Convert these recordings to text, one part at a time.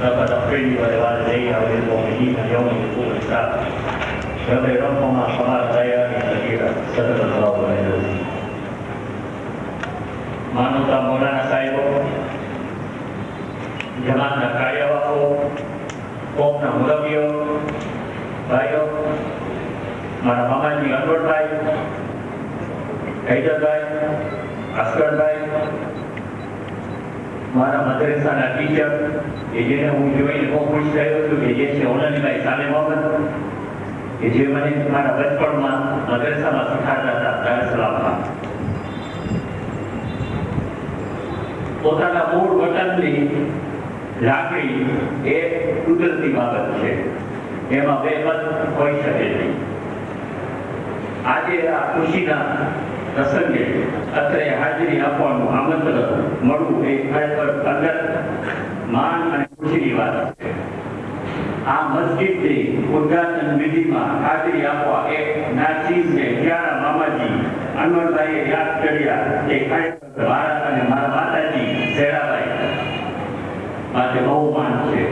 لقد أخبرني ولوالدي وللمؤمنين يوم يقوم الساعة يوم يرفعنا حمال غير كثيرة صدق الله العظيم. માનવતા મોલાના સાહેબો, જમાતના કાર્યવાહકો, કોમના મુરબ્બીઓ, ભાઈઓ, મારા મામાજી અનવરભાઈ, હૈદરભાઈ, અસ્કરભાઈ, મારા મદ્રેસાના ટીચર કે જેને હું જોઈને બહુ ખુશ થયો છું કે જે છે ઓનલીભાઈ સાલે મોહમ્મદ કે જે મને મારા બચપણમાં મદ્રેસામાં શીખાડતા હતા દારુસલામમાં. પોતાના મૂળ વતનની લાગણી એ કુદરતી બાબત છે, એમાં બે મત હોઈ શકે નહીં. આજે આ ખુશીના પ્રસંગે અત્રે હાજરી આપવાનું આમંત્રણ મળવું એ ખરેખર અંદર માન અને ખુશીની વાત છે. આ મસ્જિદની ઉદ્ઘાટન વિધિમાં હાજરી આપવા એક નાચીઝને પ્યારા મામાજી અનવરભાઈએ યાદ કર્યા એ ખરેખર ભારત અને મારા માતાજી ઝેરાભાઈ માટે બહુ માન છે.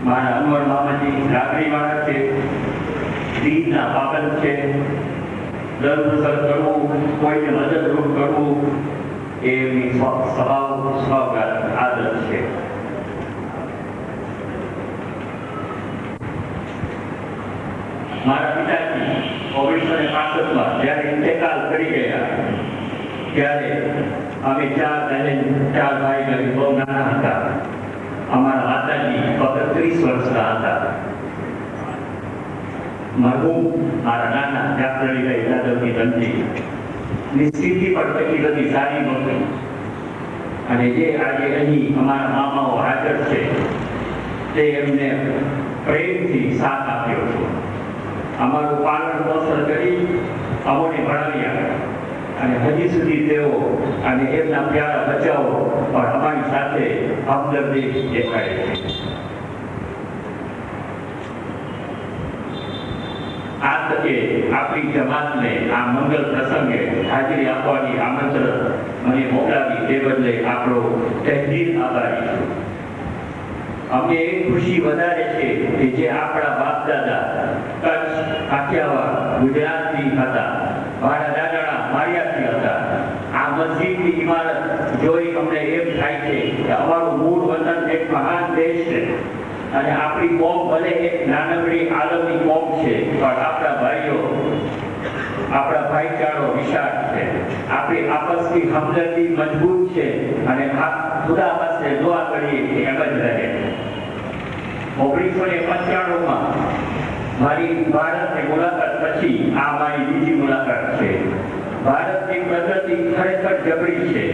મારા અનવર મામાજી લાગણીવાળા છે, દીનના પાબંદ છે. દરવસર કરવું, કોઈને મદદરૂપ કરવું એ એમની સ્વભાવગત આદત છે. મારા પિતાજી 1965માં જ્યારે ઇન્તેકાલ કરી ગયા ત્યારે અમે ચાર ભાઈ બહેન બહુ નાના હતા. અમારા માતાજી ફક્ત 30 વર્ષના હતા. મરહૂમ મારા નાના જાફરઅલીભાઈ યાદવની ધનજી ની સ્થિતિ પણ એટલી બધી સારી નહોતી અને જે આજે અહીં અમારા મામાઓ હાજર છે તે એમને પ્રેમથી સાથ આપ્યો છે. અમારું પાલન પોષણ કરી અમોને ભણાવ્યા અને હજી સુધી તેઓ અને એમના પ્યારા બચ્ચાઓ પણ અમારી સાથે હમદર્દી દેખાડે છે. આ તકે આપણી જમાતને આ મંગલ પ્રસંગે હાજરી આપવાની આમંત્રણ મને મોકલાવી તે બદલે આપણો તહેદીલ આભારી છું. અમને એ ખુશી વધારે છે કે જે આપણા બાપ દાદા કચ્છ, કાઠિયાવાડ, ગુજરાતથી હતા, મારા દાદાના માળિયાથી હતા. આ મસ્જિદની ઇમારત જોઈ અમને એમ થાય છે કે અમારું મૂળ વતન એક મહાન દેશ છે અને આપણી કોમ ભલે એક નાનકડી આલમની કોમ છે પણ આપણા ભાઈઓ, આપણા ભાઈચારો વિશાળ છે. આપણી આપસની હમદર્દી મજબૂત છે અને ખુદા પાસે દુઆ કરીએ કે એમ જ રહે. 1995માં મારી ભારતની મુલાકાત પછી આ મારી બીજી મુલાકાત છે. ભારતની પ્રગતિ ખરેખર જબરી છે.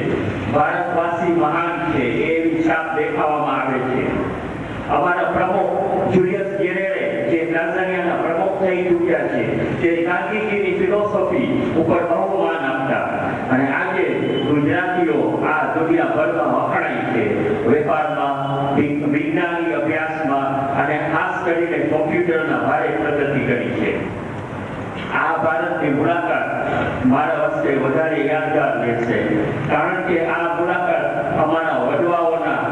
ભારતવાસી મહાન છે એવી છાપ દેખાવામાં આવે છે. અમારા પ્રમુખ જુલિયસ જેરેરે જે તાન્ઝાનિયાના પ્રમુખ થઈ ચૂક્યા છે તે ગાંધીજીની ફિલોસોફી ઉપર બહુ માન આપતા અને આજે ગુજરાતીઓ આ દુનિયાભરમાં વખણાય છે. વેપારમાં, વિજ્ઞાનની અભ્યાસમાં અને ખાસ કરીને કોમ્પ્યુટરના ભારે પ્રગતિ કરી છે. આ ભારતની મુલાકાત મારા વચ્ચે વધારે યાદગાર રહેશે કારણ કે આ મુલાકાત અમારા વડવાઓના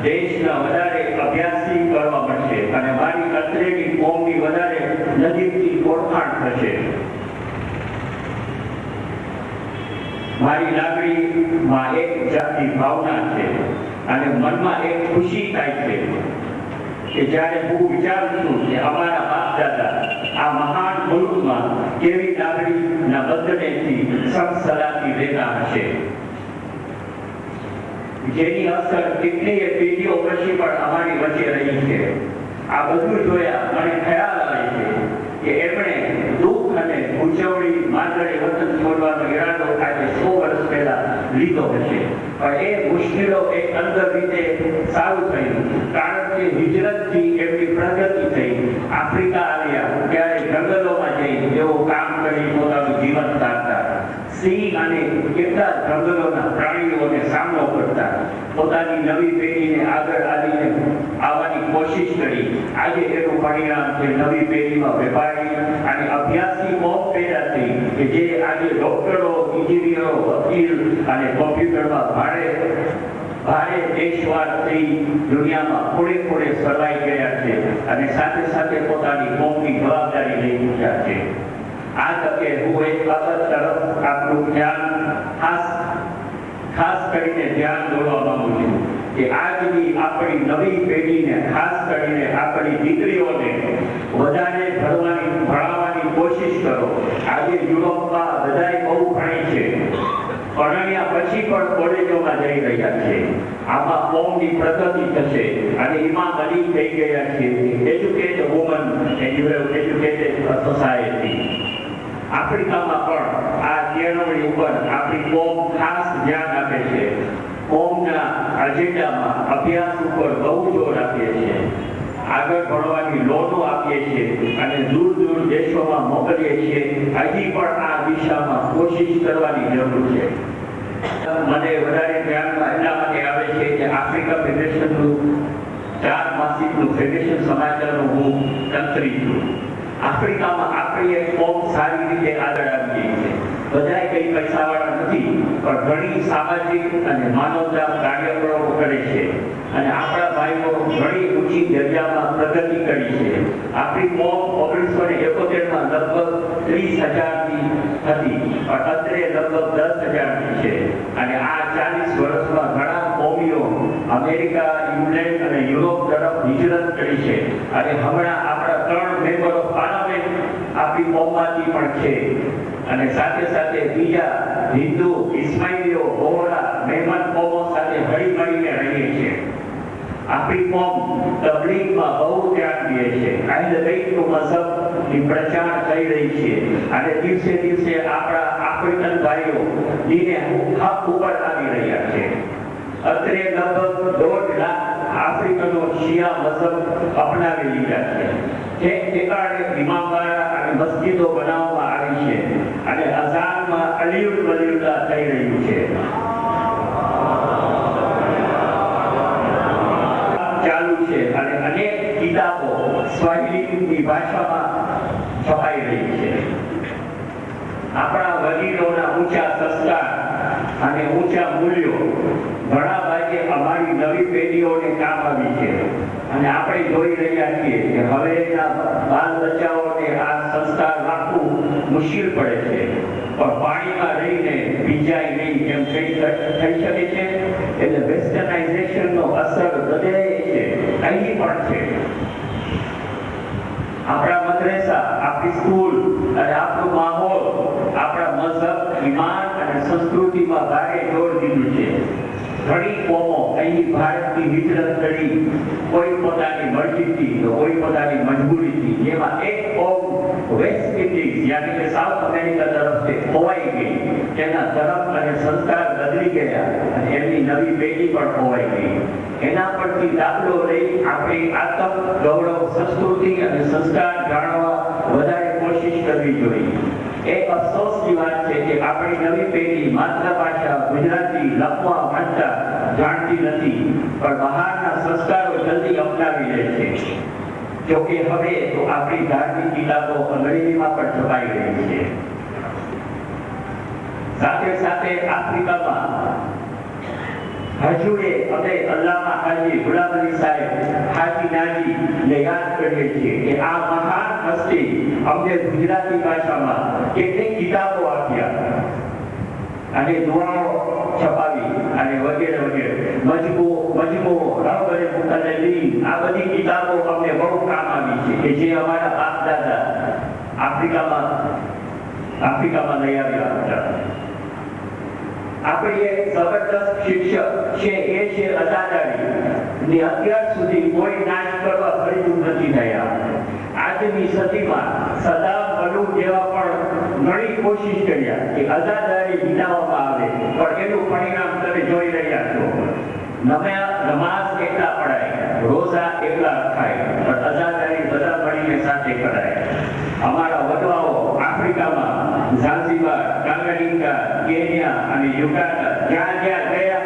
દેશના વધારે અભ્યાસી કરવા મળશે અને મારી અત્રેની કોમની વધારે નજીકથી ઓળખાણ થશે. મારી લાગણીમાં એક જાતની ભાવના છે અને મનમાં એક ખુશી થાય છે કે જ્યારે હું વિચારું છું કે અમારા બાપ દાદા આ મહાન મુલ્કમાં કેવી લાગણીના બંધનેથી સલાહથી રહેતા હશે, જેની અસર કેટલીય પેઢીઓ પછી પણ અમારી વચ્ચે રહી છે. આ બધું જોયા મને ખ્યાલ આવે છે કે એમણે દુઃખ અને ઉજવણી માત્ર વતન છોડવાનો ઈરાદો આજે 100 વર્ષ પહેલા લીધો હશે પણ એ મુશ્કેલો એક અંદર રીતે સારું થયું કારણ કે હિજરતથી એમની પ્રગતિ થઈ. આફ્રિકા આવ્યા ત્યારે જંગલોમાં જઈ તેઓ કામ કરી પોતાનું જીવન કાઢતા. સિંહ અને કેટલા જંગલોના પ્રાણીઓને સામનો કરતા. પોતાની નવી પેઢીને આગળ આવવાની કોશિશ કરી. આજે એનું પરિણામ છે નવી પેઢીમાં વેપારી અને અભ્યાસી કોમ પેદા થઈ કે જે આજે ડોક્ટરો, એન્જિનિયરો, વકીલ અને કોમ્પ્યુટરમાં ભારે ભારે દેશવાસી દુનિયામાં ખૂણે ખૂણે સર્વાઈ ગયા છે અને સાથે સાથે પોતાની કોમની જવાબદારી લઈ ચૂક્યા છે. આ તકે હું એક બાબત તરફ આપનું ધ્યાન ખાસ કરીને ધ્યાન દોરવા માંગુ છું કે આજની આપણી નવી પેઢીને, ખાસ કરીને આપણી દીકરીઓને વધારે ભણાવવાની કોશિશ કરો. આજે યુરોપમાં બધાએ બહુ ભણી છે, પરણ્યા પછી પણ કોલેજોમાં જઈ રહ્યા છે. આમાં કોમની પ્રગતિ થશે અને એમાં બની થઈ ગયા છે educate woman and you have educated society. આફ્રિકામાં પણ આ કેળવણી ઉપર આપણી કોમ ખાસ ધ્યાન આપે છે. કોમના એજન્ડામાં અભ્યાસ ઉપર બહુ જોર આપીએ છીએ, આગળ ભણવાની લોનો આપીએ છીએ અને દૂર દૂર દેશોમાં મોકલીએ છીએ. હજી પણ આ દિશામાં કોશિશ કરવાની જરૂર છે. મને વધારે ધ્યાનમાં એટલા માટે આવે છે કે આફ્રિકા ફેડરેશનનું 4 માસિકનું ફેડરેશન સમાચારનું હું તંત્રી છું. આફ્રિકામાં આપણી એક કોમ સારી રીતે આગળ આવી ગઈ છે. બધાય કઈ પૈસાવાળા નથી, પણ ઘણી સામાજિક અને માનવતા કાર્યક્રમો કરે છે અને આપણા ભાઈઓ ઘણી ઊંચી દરજામાં પ્રગતિ કરી છે. આપણી કોમ 1971માં લગભગ 30,000ની હતી, પણ અત્યારે લગભગ 10,000ની છે અને આ 40 વર્ષમાં ઘણા કોમીઓ અમેરિકા, ઇંગ્લેન્ડ અને યુરોપ તરફ હિજરત કરી છે અને હમણાં આપણા 3 મેમ્બર ઓફ પાર્લામેન્ટ આપણી કોમમાંથી પણ છે અને સાથે સાથે બીજા હિન્દુ, ઇસ્માઇલીઓ, બોહરા, મહેમાન કોમો સાથે હળી મળીને રહીએ છીએ. આપણી કોમ તબલીગમાં બહુ ધ્યાન દે છે. અહેલ બેતનો મઝહબની પ્રચાર થઈ રહી છે અને દિવસે દિવસે આપણા આફ્રિકન ભાઈઓ દિને હક ઉપર આવી રહ્યા છે. અત્રે લગભગ 1.5 લાખ આફ્રિકનો શિયા મઝહબ અપનાવી લીધા છે. ઠેક ઠેકાણે ઇમામબારા અને મસ્જિદો બનાવવામાં આવી છે અને અઝાનમાં અલીઉલ વલીઉલ્લાહ થઈ રહ્યું છે. ચાલુ છે અને અનેક કિતાબો સ્વાહિલીની ભાષામાં છપાઈ રહી છે. આપણા વડીલોના ઊંચા સંસ્કાર અને ઊંચા મૂલ્યો ઘણા ભાગે અમારી નવી પેઢીઓને કામ આવી છે અને આપણે જોઈ રહ્યા છીએ કે હવેના બાળ બચ્ચાઓને આ સંસ્કાર રાખવું મુશ્કેલ પડે છે, પણ પાણીમાં રહીને ભીંજાય નહીં એમ થઈ શકે છે. એટલે વેસ્ટર્નાઇઝેશનનો અસર બધે છે, અહીં પણ છે. આપણા મદ્રેસા, આપણી સ્કૂલ અને આપણું માહોલ આપણા મઝહબ, ઈમાન અને સંસ્કૃતિમાં ભારે જોર દીધું છે. ઘણી કોમો અહીં ભારતની હિજરત કરી, કોઈ પોતાની મરજીથી તો કોઈ પોતાની મજબૂરીથી. જેમાં એક કોમ વેસ્ટ ઇન્ડિઝ યાની કે સાઉથ અમેરિકા તરફથી ખોવાઈ ગઈ. તેના ધર્મ અને સંસ્કાર બદલી ગયા અને એમની નવી પેઢી પણ ખોવાઈ ગઈ. એના પરથી દાખલો લઈ આપણી આતંક, ગૌરવ, સંસ્કૃતિ અને સંસ્કાર જાણવા વધારે કોશિશ કરવી જોઈએ. એક અફસોસની વાત છે કે આપણી નવી પેઢી માતૃભાષા ગુજરાતી લખવા વાંચતા જાણતી નથી, પણ બહારના સંસ્કારો જલ્દી અપનાવી લે છે. જોકે હવે તો આપણી ધાર્મિક કિતાબો અંગ્રેજીમાં પણ છપાઈ રહી છે. સાથે સાથે આફ્રિકામાં હજુએ અમે અલ્લામા હાજી ગુલામ અલી સાહેબ હાજી નાજી ને યાદ કરીએ છીએ કે આ મહાન હસ્તી અમને ગુજરાતી ભાષામાં કેટલીક કિતાબો આપ્યા અને દુઆઓ છપાવી અને વગેરે વગેરે. મજમુ રહબરે મુતલ્લીન, આ બધી કિતાબો અમને બહુ કામ આવી છે કે જે અમારા બાપ દાદા આફ્રિકામાં લઈ આવ્યા હતા. આપણી એક જબરદસ્ત શિક્ષક છે એ છે અઝાદારી. અત્યાર સુધી કોઈ નાશ કરવા ફરીદું નથી થયા. આજની સદીમાં સદામ બલૂ જેવા પણ ઘણી કોશિશ કર્યા કે અઝાદારી વિનાવવામાં આવે, પણ એનું પરિણામ તમે જોઈ રહ્યા છો. નમાઝ એકલા પડાય, રોઝા એકલા રખાય, પણ અઝાદારી બધા મળીને સાથે કરાય. અમારા વડવાઓ આફ્રિકામાં ઝાંઝીબાર, ટાંગાનિકા, કેન્યા અને યુગાન્ડા જ્યાં જ્યાં ગયા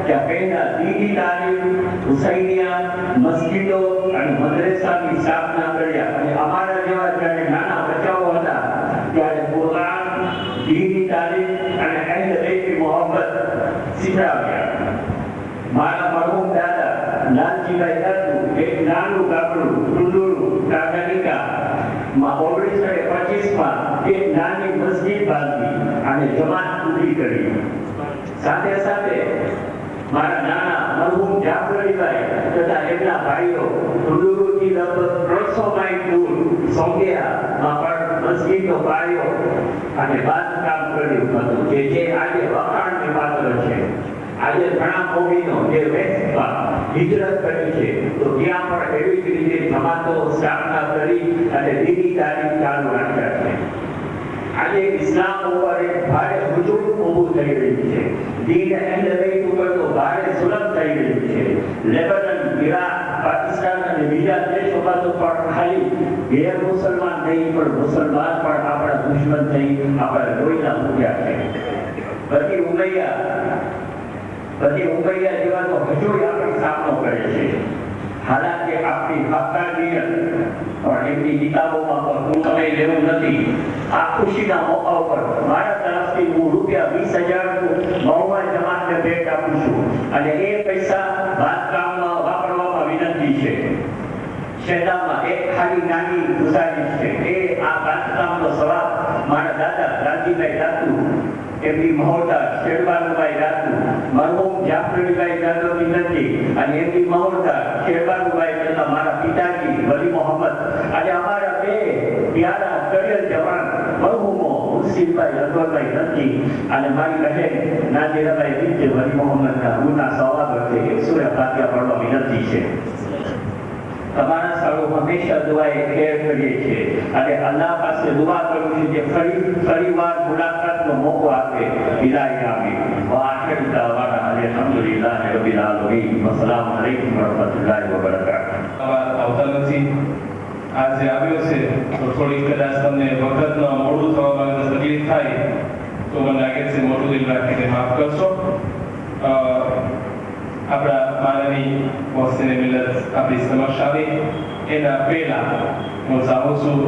ત્યાં પહેલા દીની તાલીમ, હુસૈનિયા, મસ્જિદો અને મદ્રેસાની સ્થાપના કર્યા અને અમારા જેવા જ્યારે નાના બચ્ચાઓ હતા ત્યારે કુરાન, દીની તાલીમ અને અહેલ બેતની મોહબ્બત શીખવાડ્યા. મારા લાલજીભાઈ દાદુ એક નાનું ગામડું ટુંડુરું કાકાનિકા 1925 એક નાની મસ્જિદ બાંધી અને જમાત ઊભી કરી. સાથે સાથે મારા નાના મરહુમ જાફરીભાઈ તથા એમના ભાઈઓ ટુંડુરુથી લગભગ 300 માઇલ દૂર સોંગિયામાં પણ મસ્જિદનો પાયો અને બાંધકામ કર્યું હતું કે જે આજે વખાણની પાત્ર છે. આજે ઘણા મોમીનો જે વેસ્ટમાં હિજરત કરી છે તો ત્યાં પણ એવી જ રીતે જમાતો સ્થાપના કરી અને દીની તાલીમ ચાલુ રાખ્યા છે. આજે ઇસ્લામ ઉપર એક ભારે હુજુમ ઊભું થઈ રહ્યું છે. દીન અહેલ બેત ઉપર તો ભારે જુલમ થઈ રહ્યું છે. લેબનન, ઇરાક, પાકિસ્તાન અને બીજા દેશોમાં તો પણ ખાલી ગેર મુસલમાન નહીં પણ મુસલમાન પણ આપણા દુશ્મન થઈ આપણા લોહીના મૂક્યા છે. બધી ઉમૈયા જેવા તો હજુ આપણે સામનો કરે છે. હાલાકે આપણી હક્કાનિયત પણ એમની કિતાબોમાં પણ સમય લેવું નથી. આ ખુશીના મોકા ઉપર મારા તરફથી હું ₹20,000 મહુવા જમાતને ભેટ આપું છું અને એ પૈસા બાંધકામમાં વાપરવામાં વિનંતી છે. શેદામાં એક ખાલી નાની ગુજારિશ છે એ આ બાંધકામનો સવાબ મારા દાદા રાજીભાઈ દાદુ, એમની મહોદા શેરબાનુભાઈ દાદુ, મરહુમ જાફરીભાઈ દાદુની નથી અને એમની મહોદા શેરબાનુભાઈ તથા મારા પિતાજી વલી મોહમ્મદ અને અમારા બે પ્યારા કરિયર જવાન મરહુમો હુસૈનભાઈ અકબરભાઈ નથી અને મારી બહેન નાજીરાભાઈ વિજય વલી મોહમ્મદના ગુના સવાબ અર્થે 100 ફાતિહા પડવા વિનંતી છે. તમારા સ્થળો હંમેશા દુઆએ ખેર કરીએ છીએ અને અલ્લાહ પાસે દુઆ કરું છું કે ફરીવાર મુલાકાતનો મોકો આપે. વિદાય આમીન. વાઆખિર દાવાના અલ્હમ્દુલિલ્લાહી રબ્બિલ આલમીન. અસ્સલામુ અલૈકુમ વરહમતુલ્લાહિ વબરકાતુહુ. આવતા નથી આજે આવ્યો છે તો થોડી કદાચ તમને વખતમાં મોડું થવામાં તકલીફ થાય તો મને લાગે છે મોટું દિલ રાખીને માફ કરશો. આપણા માનની મોહસિન મિલત આપણી સમક્ષ આવી એના પહેલા હું ચાહું છું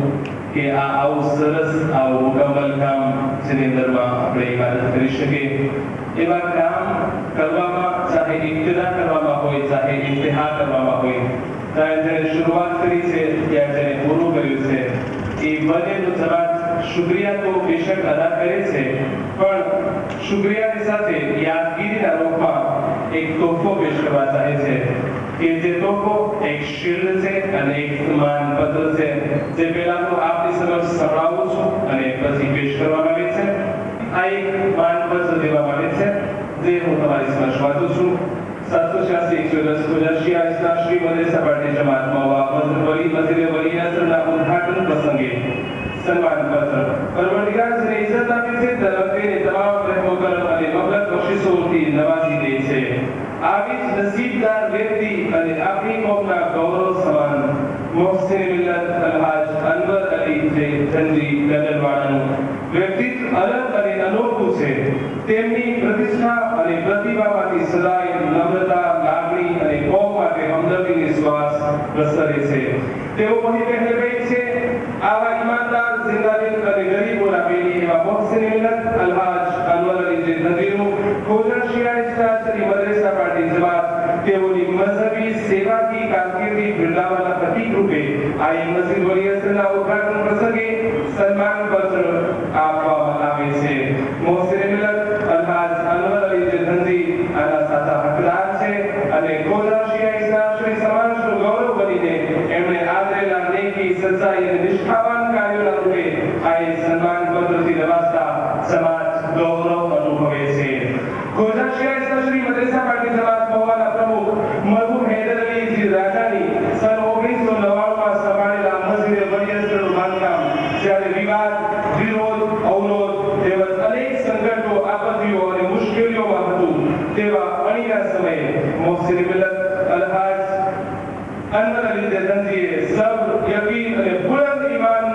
કે આવું સરસ આવું મુકમ્મલ કામ જેની અંદરમાં આપણે ઇબાદત કરી શકીએ એવા કામ કરવામાં, ચાહે ઇબ્તિદા કરવામાં હોય ચાહે ઇન્તહા કરવામાં હોય, ચાહે જેને શરૂઆત કરી છે ત્યાં જેને પૂરું કર્યું છે એ બંનેનો જવાબ શુક્રિયા તો બેશક અદા કરે છે પણ શુક્રિયાની સાથે યાદગીરીના રૂપમાં એક તોહફો પેશ કરવા ચાહે છે કે જે તોહફો એક શિલ્ડ છે અને એક માનપત્ર છે જે પહેલા તો આપની સમક્ષ સંભળાવું છું અને પછી પેશ કરવામાં આવે છે. આ એક માનપત્ર દેવામાં આવે છે જે હું તમારી સમક્ષ વાંચું છું. 786 ઇસ્લામ મદરસા પાર્ટી જમાત મહુવા મસ્જિદ વલી અસરના ઉદ્ઘાટન પ્રસંગે સન્માનપત્ર. પરવરદિગાર જેને ઇજ્જત આપી છે તરફથી તમામ રહેમો કરમ અને મબલક બક્ષિસોથી નવાજી દે છે. આવી જ નસીબદાર વ્યક્તિ અને આપણી કોમના ગૌરવ સમાન મોહસિન મિલત અલહાજ અનવર અલી જંજી ગદરવાડાનું વ્યક્તિત્વ અલગ અને અનોખું છે. તેમની પ્રતિષ્ઠા અને પ્રતિભામાંથી સદાય નમ્રતા, લાગણી અને કોમ માટે હમદર્દીની શ્વાસ પ્રસરે છે. તેઓ વહી કહેવાય છે આવા ઈમાનદાર, જિંદાદિલ અને ગરીબોના બેની એવા મોહસિન મિલત અલહાજ અનવર અલી જંજીનું ખોજણ શિયા ઇસ્લામી મદરસા પાર્ટી જમાત તેઓની મઝહબી સેવાકી કારકિર્દી બિરદાવવાના પ્રતીક રૂપે આ મસ્જિદ વલી અસરના ઉદ્ઘાટન પ્રસંગે સન્માનપત્ર આપવામાં આવે છે. મોહસિન મિલત અલહાજ અનવર અલી જંજી આના સાચા હકદાર છે અને ખોજણ શિયા ઇસ્લામી સમાજનું ગૌરવ બનીને એમણે આદરેલા નેકી, સચ્ચાઈ અને નિષ્ઠાવાન કાર્યોના રૂપે આ સન્માનપત્રથી નવાજતા સમાજ ગૌરવ અનુભવે છે. ખોજણ શિયા ઇસ્લામી મદરસા પાર્ટી જમાત મહુવાના પ્રમુખ મરહુમ હૈદર અલી રાજાની સન 1999માં સંભાળેલા મસ્જિદ વલી અસરનું બાંધકામ જ્યારે વિવાદ, વિરોધ, અવરોધ તેમજ અનેક સંકટો, આપત્તિઓ અને મુશ્કેલીઓમાં હતું તેવા અણીના સમયે મોહસિન મિલત અલહાજ અનવર અલી જંજીએ સબ્ર, યકીન અને બુલંદ ઈમાન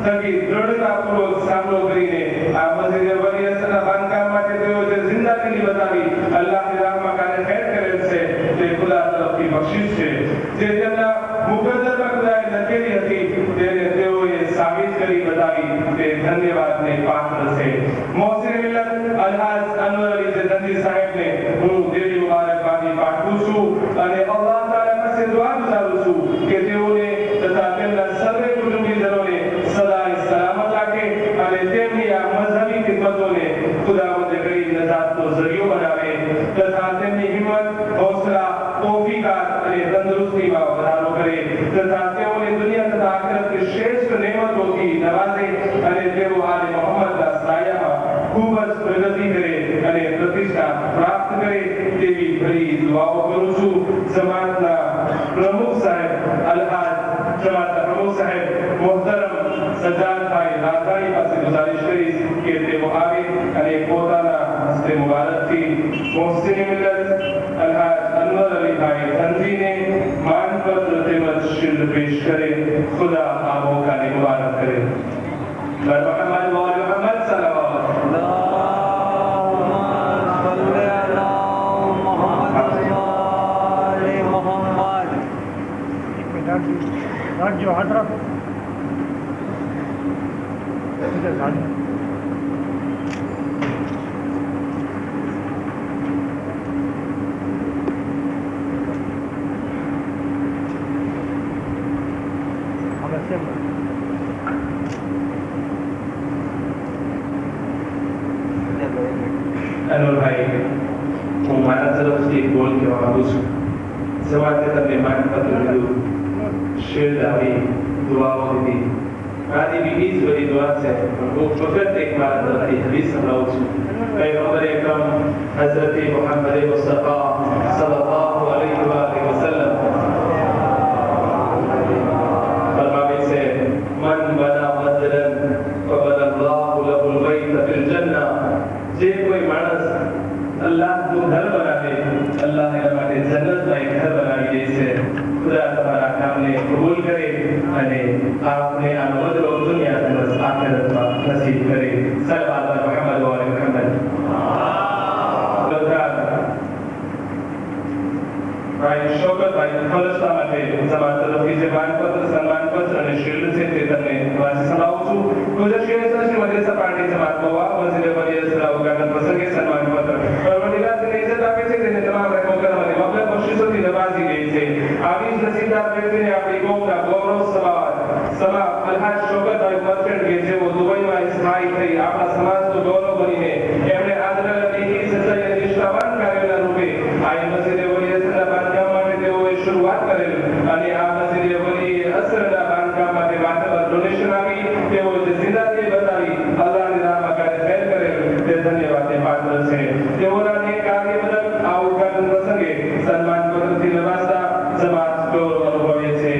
થકી દ્રઢતાપૂર્વક સામનો કરીને આ મસ્જિદ વલી અસરના બાંધકામ માટે તેઓ જે જિંદગી બતાવી અલ્લાહની રાહમાં કાને ખેર કરેલ છે તે ખુદા તરફથી બક્ષિશ છે. જે તેમના મુકદ્દરમાં ખુદાએ લખેલી હતી તેને તેઓએ સાબિત કરી બતાવી તે ધન્યવાદને પાત્ર છે. મોહસિન મિલત અલહાજ અનવર અલી જંજી સાહેબને હું દિલી મુબારકબાદી પાઠવું છું અને અલ્લાહ પાસે દુઆ ગુજારું છું કે તેઓને તથા તેમના સર્વે કુટુંબીજનોને સદાય સલામત રાખે અને તેમની આ મઝહબી ખિદમતોને ખુદાવંદ કરીમ નજાતનો ઝરિયો બનાવે તથા તેમની હિંમત હૌસલા તૌફીકાત અને તંદુરસ્તીમાં વધારો કરે તથા તેઓને દુનિયા તથા આખિરતની શ્રેષ્ઠ નેમતોથી નવાઝે અને તેઓ આલે મોહમ્મદના સાયામાં ખૂબ જ પ્રગતિ કરે અને પ્રતિષ્ઠા પ્રાપ્ત કરે તેવી ભરી દુઆઓ કરું છું જમાતના પ્રમુખ સાહેબ અલહાજ જમાતના પ્રમુખ સાહેબ મોહતરમ સજાદભાઈ રાજાણી પાસે ગુજારિશ કરીશ કે તેઓ આવે અને પોતાના હસ્તે મુબારકથી મોહસિન મિલ્લત અલહાજ અનવર અલીભાઈ તંજીને માનપત્ર તેમજ શિલ્ડ પેશ કરે ખુદા આ મોકાને મુબારક કરે મોહમ્મદ મોહમ્મદ સલ્લલ્લાહુ राज्य हाथ रखो અનવર ભાઈ હું મારા તરફથી એક બોલ કહેવા માંગુ છું સવારે તમને માનપત્ર લીધું શિલ્ડ આવી દુઆઓ દીધી મારી બીજી જ બધી દુઆ છે પણ હું ફક્ત એક મારા તરફથી હદીસ સંભળાવું છું પૈગંબર અકરમ હઝરત મુહમ્મદ મુસ્તફા સલ્લલ્લાહુ અલૈહિ વસલ્લમ ફરમાવે છે મન બના મસ્જિદન ફબનલ્લાહુ લહુલ બૈત ફિલ જન્નહ જે કોઈ માણસ અલ્લાહનું ઘર બનાવે અલ્લાહ એના માટે જન્નતમાં એક ઘર બનાવી દે છે ખુદા તમારા કામને કબૂલ કરે અને આપને આ બદલો દુનિયા તેમજ આખિરતમાં નસીબ કરે સલ્લલ્લાહુ અલૈહિ મુહમ્મદ વ અલી મુહમ્મદ ભાઈ શોકતભાઈ ફલસ્તા માટે સમાજ તરફથી જે માનપત્ર સન્માનપત્ર અને શિલ્ડ છે તે તમને વાંચી સંભળાવું છું ગુજશીર શ્રી મદ્રેસા પાર્ટી સમાજ મવા મસ્જિદ બનિયાસરા ઉદ્ઘાટન પ્રસંગે સન્માનપત્ર પરવરદિગાર જેને ઇજ્જત આપે છે તેને તમામ રહેમો કરમ અને મબલગ બક્ષિસોથી નવાજી દે છે આવી જ નસીબદાર વ્યક્તિને આપણી કોમના ગૌરવ સમા અલહાજ શોકતભાઈ મર્ચન્ટ કે જેઓ દુબઈમાં સ્થાયી થઈ આપણા સમાજનું ગૌરવ બનીને એમણે આદરલ નીતિ સચ્ચાઈ અને નિષ્ઠાવાન કાર્યના રૂપે આ મસ્જિદ બનિયાસરા બાંધકામ માટે તેઓએ શરૂઆત કરેલ અને આ મસ્જિદ વલી અસરના બાંધકામ માટે માત્ર ડોનેશન આપી તેઓએ જે જિંદગી બતાવી અલ્લાહની રાહમાં કાર્ય ફેર કરેલ તે ધન્યવાદને પાત્ર છે તેઓના એક કાર્ય બદલ આ ઉદ્ઘાટન પ્રસંગે સન્માનપત્રથી નવાજતા જમાત ગૌરવ અનુભવે છે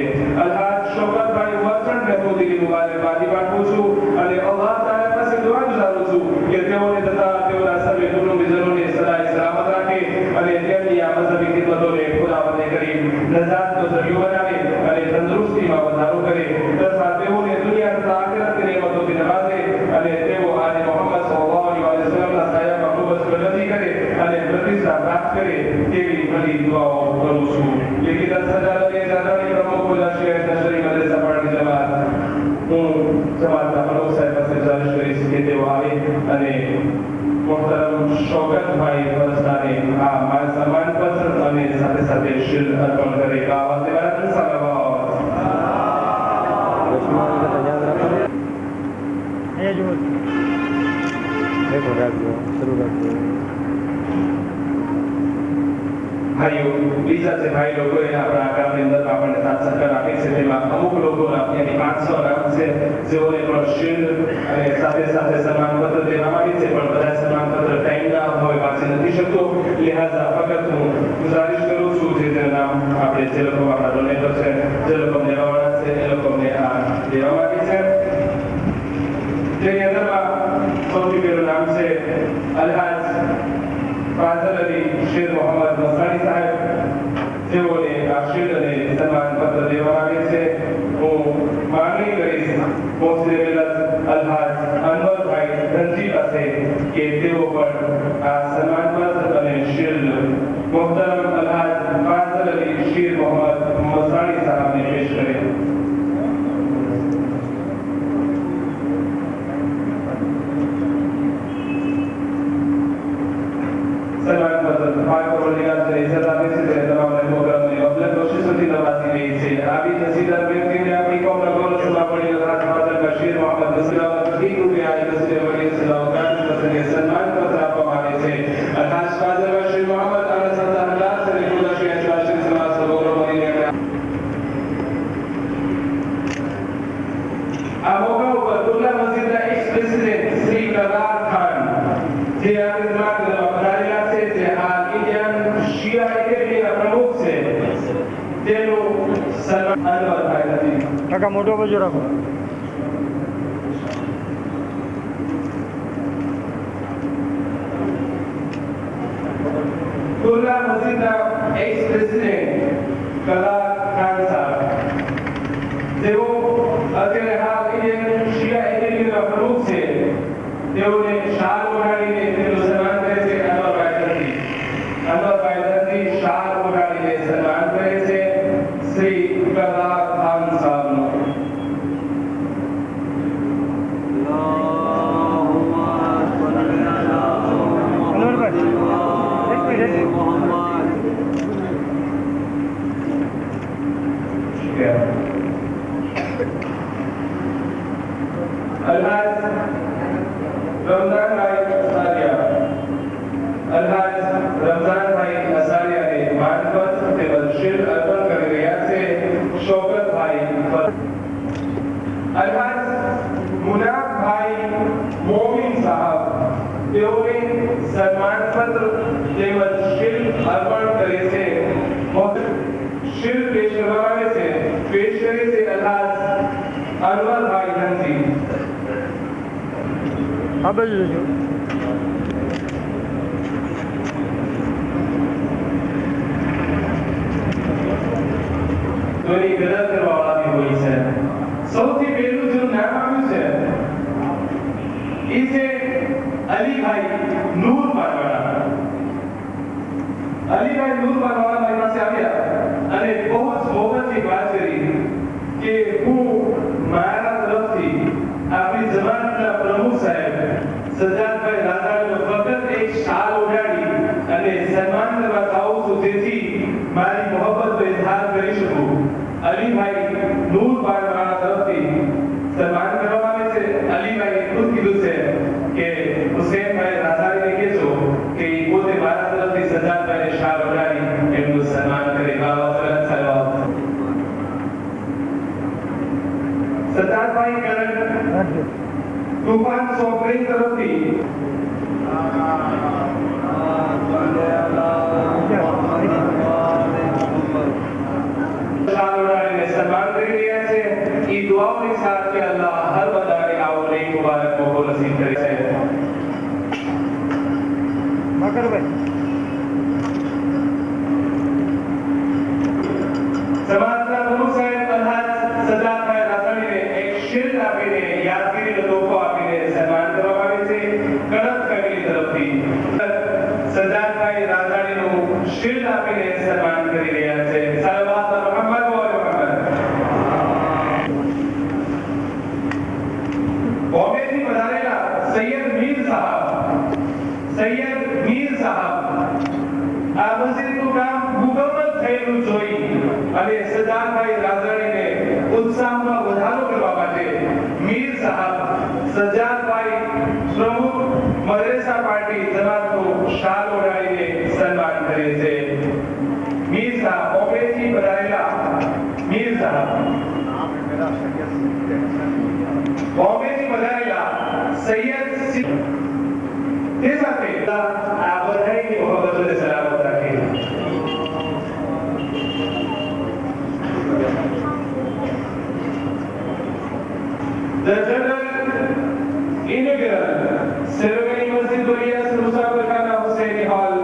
અલહાજ શોકતભાઈ મર્ચન્ટ ને ખુદીની મુબારકબાદી પાઠવું છું અને અલ્લાહ તાલા પાસે દુઆ ગુજારું છું કે તેઓને તથા તેઓના સર્વે કુટુંબીજનોને સદાય સલામત રાખે અને તેમની આ મઝહબી ખિદમતોને ખુદાવંદ કરીમ નજાતનો ઝરિયો બનાવે અને તંદુરસ્તીમાં વધારો કરે તથા તેઓને દુનિયા તથા આખિરતની નેમતોથી નવાઝે અને તેઓ આલે મોહમ્મદ સલ્લલ્લાહુ અલૈહિ વસલ્લમના સાયામાં ખૂબ જ પ્રગતિ કરે અને પ્રતિષ્ઠા પ્રાપ્ત કરે તેવી બધી દુઆઓ કરું છું લેકિન સજાદે જાદાની પ્રમુખ ગુજશીર નશરી મદ્રેસા પાર્ટી જમાત હું જમાતના પ્રમુખ સાહેબ પાસે ગુજારિશ કરીશ કે તેઓ આવે અને મોહતરમ શોકતભાઈ ફરસ્તાને આ માન સન્માનપત્ર અને સાથે સાથે શિલ્ડ અર્પણ કરે બાબા તેવારા સલાવત ये जो देखो રાખજો શરૂ રાખજો ભાઈઓ બીજા જે ભાઈ લોકોએ આપણા કામની અંદર આપણને સાથ સહકાર આપી છે તેમાં અમુક લોકોના યાની 500 નામ છે જેઓને પણ શિલ્ડ અને સાથે સાથે સન્માનપત્ર દેવામાં આવી છે પણ બધા સન્માનપત્ર ટાઈમ ના હોય પાછી નથી શકતો લિહાઝા ફક્ત હું ગુજારિશ કરું છું જે નામ આપણે જે લોકો આપણા ડોનેટર છે જે લોકો દેવાવાળા છે એ લોકોને આ દેવામાં આવી છે જેની અંદરમાં સૌથી પહેલું નામ છે અલહાજ ફાઝલ અલી શેર મોહમ્મદ મસાણી સાહેબ જેઓને આ શિલ્ડ અને સન્માનપત્ર દેવામાં આવે છે હું માંગણી કરીશ મોહસિન મિલ્લત અલહાજ અનવરભાઈ ધનજી પાસે કે તેઓ પણ આ સન્માનપત્ર અને શિલ્ડ મોહતરમ અલહાજ ફાઝલ અલી શેર મોહમ્મદ મસાણી સાહેબને પેશ કરે સન્માનપત્ર ભાઈ પરવરદિગાર જેને ઇજ્જત આપે છે તેને તમામ રહેમો કરમ અને મબલગ બક્ષિસોથી અનવરભાઈ નથી. કાકા મોટો બાજુ રાખો. કુર્લા મસ્જિદના એક્સ પ્રેસિડેન્ટ કલા ખાન સાહેબ, તેઓ અત્યારે હાલ ઇન્ડિયન શિયા એકેડમીના પ્રમુખ છે, તેઓને શાલ ઓઢાડીને તેમનું સન્માન કરે છે. અનવરભાઈ ધનથી શાલ ઓઢાડીને સન્માન કરે છે શ્રી કલા ખાન સાહેબનું. અલ્હાજ રમઝાનભાઈ અસારિયાને માનપત્ર તેમજ શિલ્ડ અર્પણ કરી રહ્યા છે શૌકતભાઈ. અલ્હાજ મુનાફભાઈ મોમીન સાહેબ, તેઓને સન્માનપત્ર તેમજ શિલ્ડ અર્પણ કરે છે. શિલ્ડ પેશ કરવામાં આવે છે. પેશ કરે છે અલ્હાજ અનવરભાઈ ધનજી. આ બાજુ જોજો. કોઈની કદર કરવાવાળા બી હોય છે. સૌથી પહેલું જેનું નામ આવ્યું છે એ છે અલીભાઈ નૂર પાનવાળા. અલીભાઈ નૂર પાનવાળા મારી પાસે આવ્યા અને બહુ જ મોહબ્બતથી વાત કરી કે હું મારા તરફથી આપણી જમાતના પ્રમુખ સાહેબ સજ્જાદભાઈ રાજાનો ફક્ત એક શાલ ઓઢાડી અને સન્માન કરવા ચાહું છું, જેથી મારી મોહબ્બતનો ઇઝહાર કરી શકું. અલીભાઈ નૂર પાનવાળા તરફથી સન્માન કરવામાં આવે છે. અલીભાઈ ખુદ કીધું છે કે હુસૈનભાઈ રાજાને કહેજો કે એ પોતે મારા તરફથી સજ્જાદભાઈને શાલ ઓઢાડી એમનું સન્માન કરે. સજ્જાદભાઈ કરન તુફાન સોપરી તરફથી સન્માન કરી રહ્યા છે. એ દુઆઓની સાથે અલ્લાહ હર બધાને આવો નેક મુબારક મોકો નસીબ કરે છે. મકરભાઈ સમાજના પ્રમુખ સાહેબ અલ્હાજ સજ્જાદભાઈ રાજાણીને એક શિલ્ડ આપીને યાદગીરીનો તોહફો આપીને સન્માન કરવામાં આવે છે કડક ફેમિલી તરફથી. સજ્જાદભાઈ રાજાણીનું શિલ્ડ આપીને સન્માન કરી રહ્યા છે. સલાવત મુહમ્મદ વ મુહમ્મદ. બોમ્બેથી પધારેલા સૈયદ મીર સાહેબ આ મસ્જિદનું કામ મુકમ્મલ થયેલું જોઈ અને સજ્જાદભાઈ રાજાણીને ઉત્સાહમાં વધારો કરવા માટે મીર સાહેબ સજ્જાદભાઈ પ્રમુખ મદરેસા પાર્ટી જમાતનું શાલ ઓઢાડીને સન્માન કરે છે. મીર સાહેબ બોમ્બેથી પધારેલા મીર સાહેબ બોમ્બેથી પધારેલા સૈયદ તે સાથે આ બધાની મોહબ્બતને સલામત રાખે. The general inaugural ceremony Masjid Walias Musafirkhana Hussaini Hall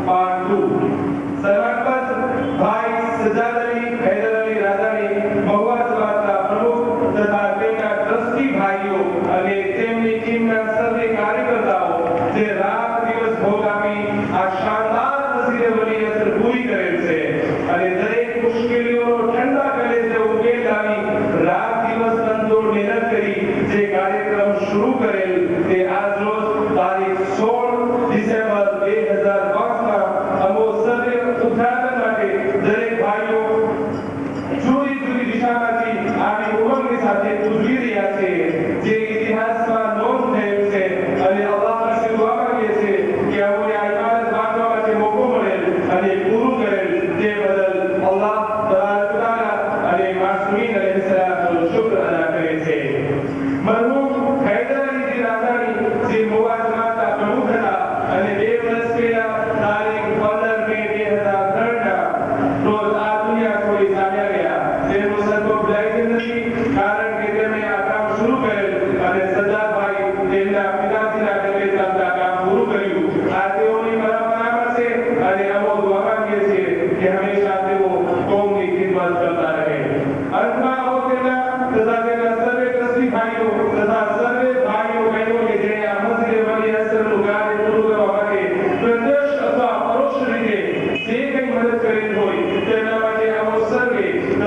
Part 2. સન્માનપત્ર ભાઈ સજ્જાદ અલી હૈદર અલી રાજાણી મહુવા સમાજના પ્રમુખ તથા તેમના ટ્રસ્ટી ભાઈઓ અને તેમની ટીમના સર્વે કાર્યકર્તાઓ જે રાત દિવસ ભોગ આપી આ શાનદાર મસ્જિદ વલિયત પૂરી કરેલ છે અને દરેક મુશ્કેલીઓનો ઠંડા કલેજે ઉકેલ લાવી રાત દિવસ તનતોડ મહેનત કરી જે કાર્યક્રમ શરૂ કરેલ તે આજ રોજ તારીખ 16 ડિસેમ્બર 2022 અમો સર્વે ઉદ્ઘાટન માટે દરેક ભાઈઓ જુદી જુદી દિશામાંથી આવી ઉમંગની સાથે ઉજવી રહ્યા છે, જે ઇતિહાસમાં નોંધ થયેલ છે. અને અલ્લાહ પાસે દુઆ માંગીએ છીએ કે અમને આ ઇબાદત બાંધવા માટે મોકો મળેલ અને પૂરું કરેલ તે બદલ અલ્લાહ તબારક તઆલા અને માસૂમીન અલૈહિસ્સલામનો શુક્ર અદા કરે છે. મરહૂમ હૈદર અલીજી રાજાણી જે મહુવા જમાતના પ્રમુખ હતા અને 2 વર્ષ પહેલા તારીખ 15 મે 2003 ના રોજ આ દુનિયા છોડી ચાલ્યા ગયા. તેમનું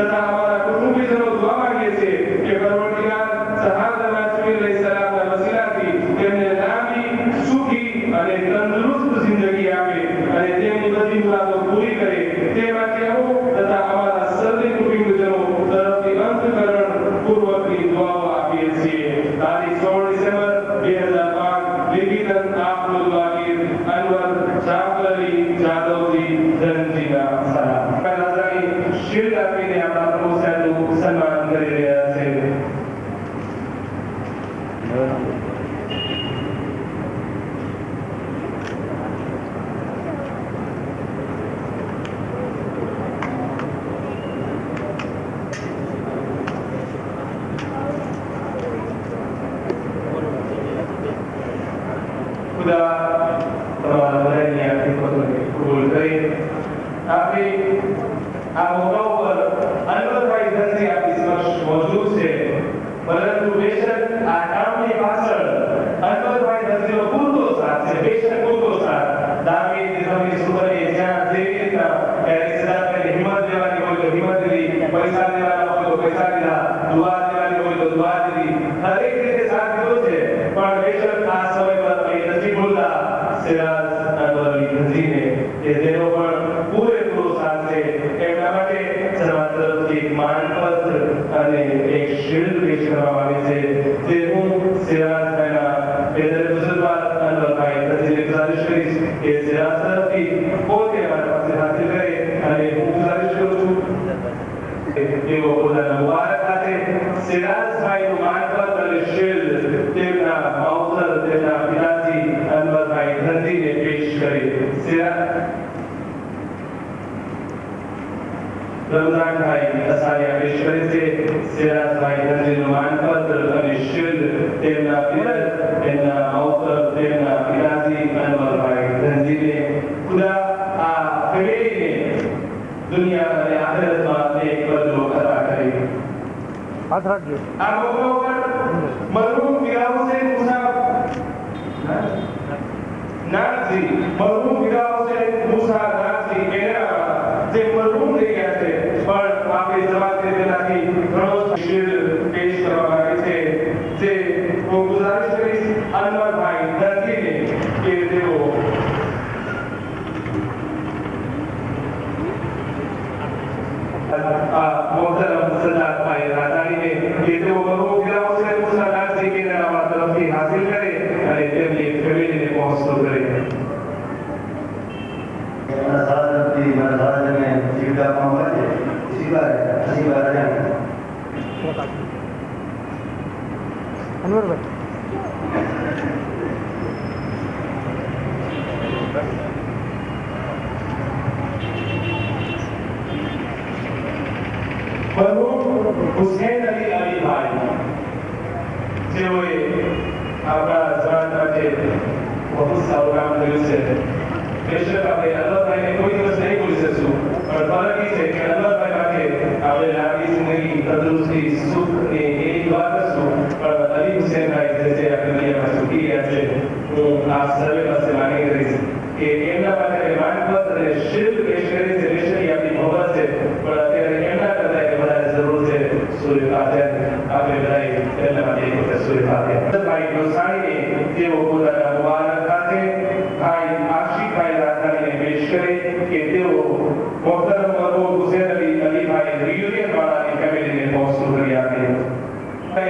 તથા અમારા કુટુંબીજનો દુઆ માંગીએ છીએ કે પરવરદિગાર સહાદ અલૈહિસ્સલામના વસીલાથી તેમને લાંબી સુખી અને તંદુરસ્ત જિંદગી આપે અને તેમની બધી મુરાદો પૂરી કરે તે માટે અમે તથા અમારા સર્વે કુટુંબીજનો તરફથી અંતકરણ પૂર્વકની દુઆઓ આપીએ છીએ. તારીખ 16 ડિસેમ્બર 2005 લિખિતન આપનો વાકીર અનવર ચાકલરી જાદવજી ધનજીના સલામ. રાજાની શિલ્ડ આપીને આપણા પ્રભુ સાહેબનું સન્માન કરી રહ્યા છે. खुदा તમારા બધાની આ ખિદમતોને કબૂલ કરે. આપણી આ મોકા ઉપર અનવરભાઈ ધનજી આપણી સમક્ષ મોજૂદ છે, પરંતુ બેશક આ નામની પાછળ અનવરભાઈ ધનજીનો પૂરતો સાથ છે. બેશક પૂરતો સાથ દામી નિઝામી સુબરી જ્યાં જેવી રીતના રિશ્તેદારને હિંમત દેવાની હોય તો હિંમત દીધી, પૈસા દેવાના હોય તો પૈસા દીધા, દુઆ દેવાની હોય તો દુઆ દીધી, દરેક રીતે સાથ દીધો છે. પણ બેશક આ સમય પર અહીં નથી ભૂલતા સિરાજ અનવરી ધનજીને કે જેનો પણ પૂરેપૂરો સાથ છે. એમના માટે સરકાર તરફથી એક માનપત્ર અને એક શિલ્ડ પેશ કરવામાં આવે છે, જે હું સિરાજભાઈના બેદરે બુઝુર્ગવાર અનવરભાઈ ધનજીને ગુજારિશ કરીશ કે સિરાજ તરફથી પોતે અમારા પાસે હાસિલ કરે અને હું ગુજારિશ કરું છું એવો પોતાના મુબારક હાથે સિરાજભાઈનું માનપત્ર અને શિલ્ડ તેમના માવતર તેમના પિતાજી અનવરભાઈ ધનજીને પેશ કરે. રમઝાનભાઈ અસારિયા પેશ કરે છે. સિરાજભાઈ ધનજીનું માનપત્ર અને શિલ્ડ તેમના માવતર તેમના પિતાજી અનવરભાઈ ધનજીને. ખુદા આ ફેમિલીને દુનિયા અને આખિરતમાં એક બદલો અતા કરે. હાથ રાખજો. આ મોકા ઉપર મરહૂમ મીરા હુસૈન મુસા નાગજી, મરહૂમ મીરા હુસૈન મુસા નાગજી કેનેડામાં જે મરહૂમ થઈ ગયા છે, પણ આપણી સમાજને તેનાથી ઘણો શિલ્ડ પેશ કરવામાં આવે છે, જે હું ગુજારિશ કરીશ અનવરભાઈ ધનજીને કે તેઓ મોહતરમ સરદારભાઈ રાજાણીને કે તેઓ મરહૂમ મીરા હુસૈન મુસા નાગજી કેનેડામાં તરફથી હાસિલ કરે અને તેમની ફેમિલીને પહોંચતો કરે. અનવરભાઈ મરહૂમ હુસૈન અલી અલીભાઈ જેઓએ આપણા સમાજ માટે બહુ સારું કામ કર્યું છે. બેશક આપણે અનવરભાઈને કોઈ દિવસ નહીં ભૂલી શકશું, પણ ફરક એ છે કે અનવરભાઈ માટે આપણે લાંબી જિંદગી, તંદુરસ્તી, સુખની એ દુઆ કરશું, પણ અલી હુસૈનભાઈ જે આપણી દુનિયામાં છૂટી ગયા છે, હું આપ સર્વે પાસે માંગણી કરીશ કે એમના માટે માનપત્ર અને શિલ્ડ પેશ કરી છે. બેશક આપણી મોહબત છે, પણ અત્યારે એમના કરતા વધારે જરૂર છે સૂર્ય ફાતિહ. આપણે બધાએ એમના માટે એક વખત સૂર્ય ફાતિહ. ભાઈ ગોસાણીને તેઓ પોતાના મુબારક હાથે ભાઈ આશિકભાઈ રાજાણીને પેશ કરે કે તેઓ મોહતરમ મરહૂમ હુસૈન અલી અલીભાઈ રિયુનિયન વાળાની ફેમિલીને પહોંચતું કરી આપે.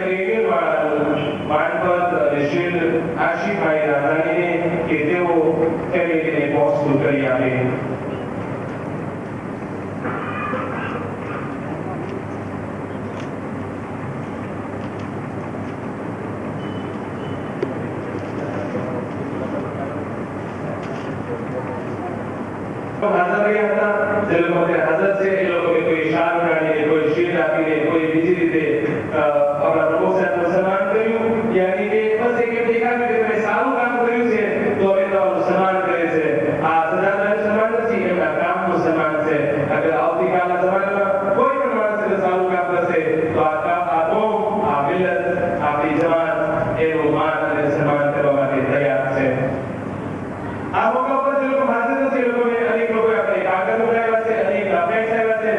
રિયુનિયન વાળાનું માનપત્ર અને શિલ્ડ આશિકભાઈ રાજાણીને કે તેઓ ફેમિલીને પહોંચતું કરી આપે. હાજર રહ્યા હતા, જે લોકો હાજર છે એ લોકોને કોઈ શાલ કાઢીને, કોઈ શિલ્ડ આપીને, કોઈ બીજી રીતે આપણા પ્રભુ સાહેબનું સન્માન કર્યું. યાની કે બસ એક એમ દેખાડ્યું કે તમે સારું કામ કર્યું છે તો અમે તમારું સન્માન કરે છે. આ સદાદાનું સન્માન નથી, એમના કામનું સન્માન છે. અગર આવતીકાલના જમાનામાં કોઈ પણ માણસ સારું કામ કરશે તો આ કોમ, આ મિલત, આપણી જમાત એનું માન અને સન્માન કરવા માટે તૈયાર છે. આ મોકા પર જે લોકો હાજર નથી એ લોકોને અનેક લોકો આપણે કાગળ ઉડાવ્યા છે, અનેક અપેક્ષા આવ્યા છે,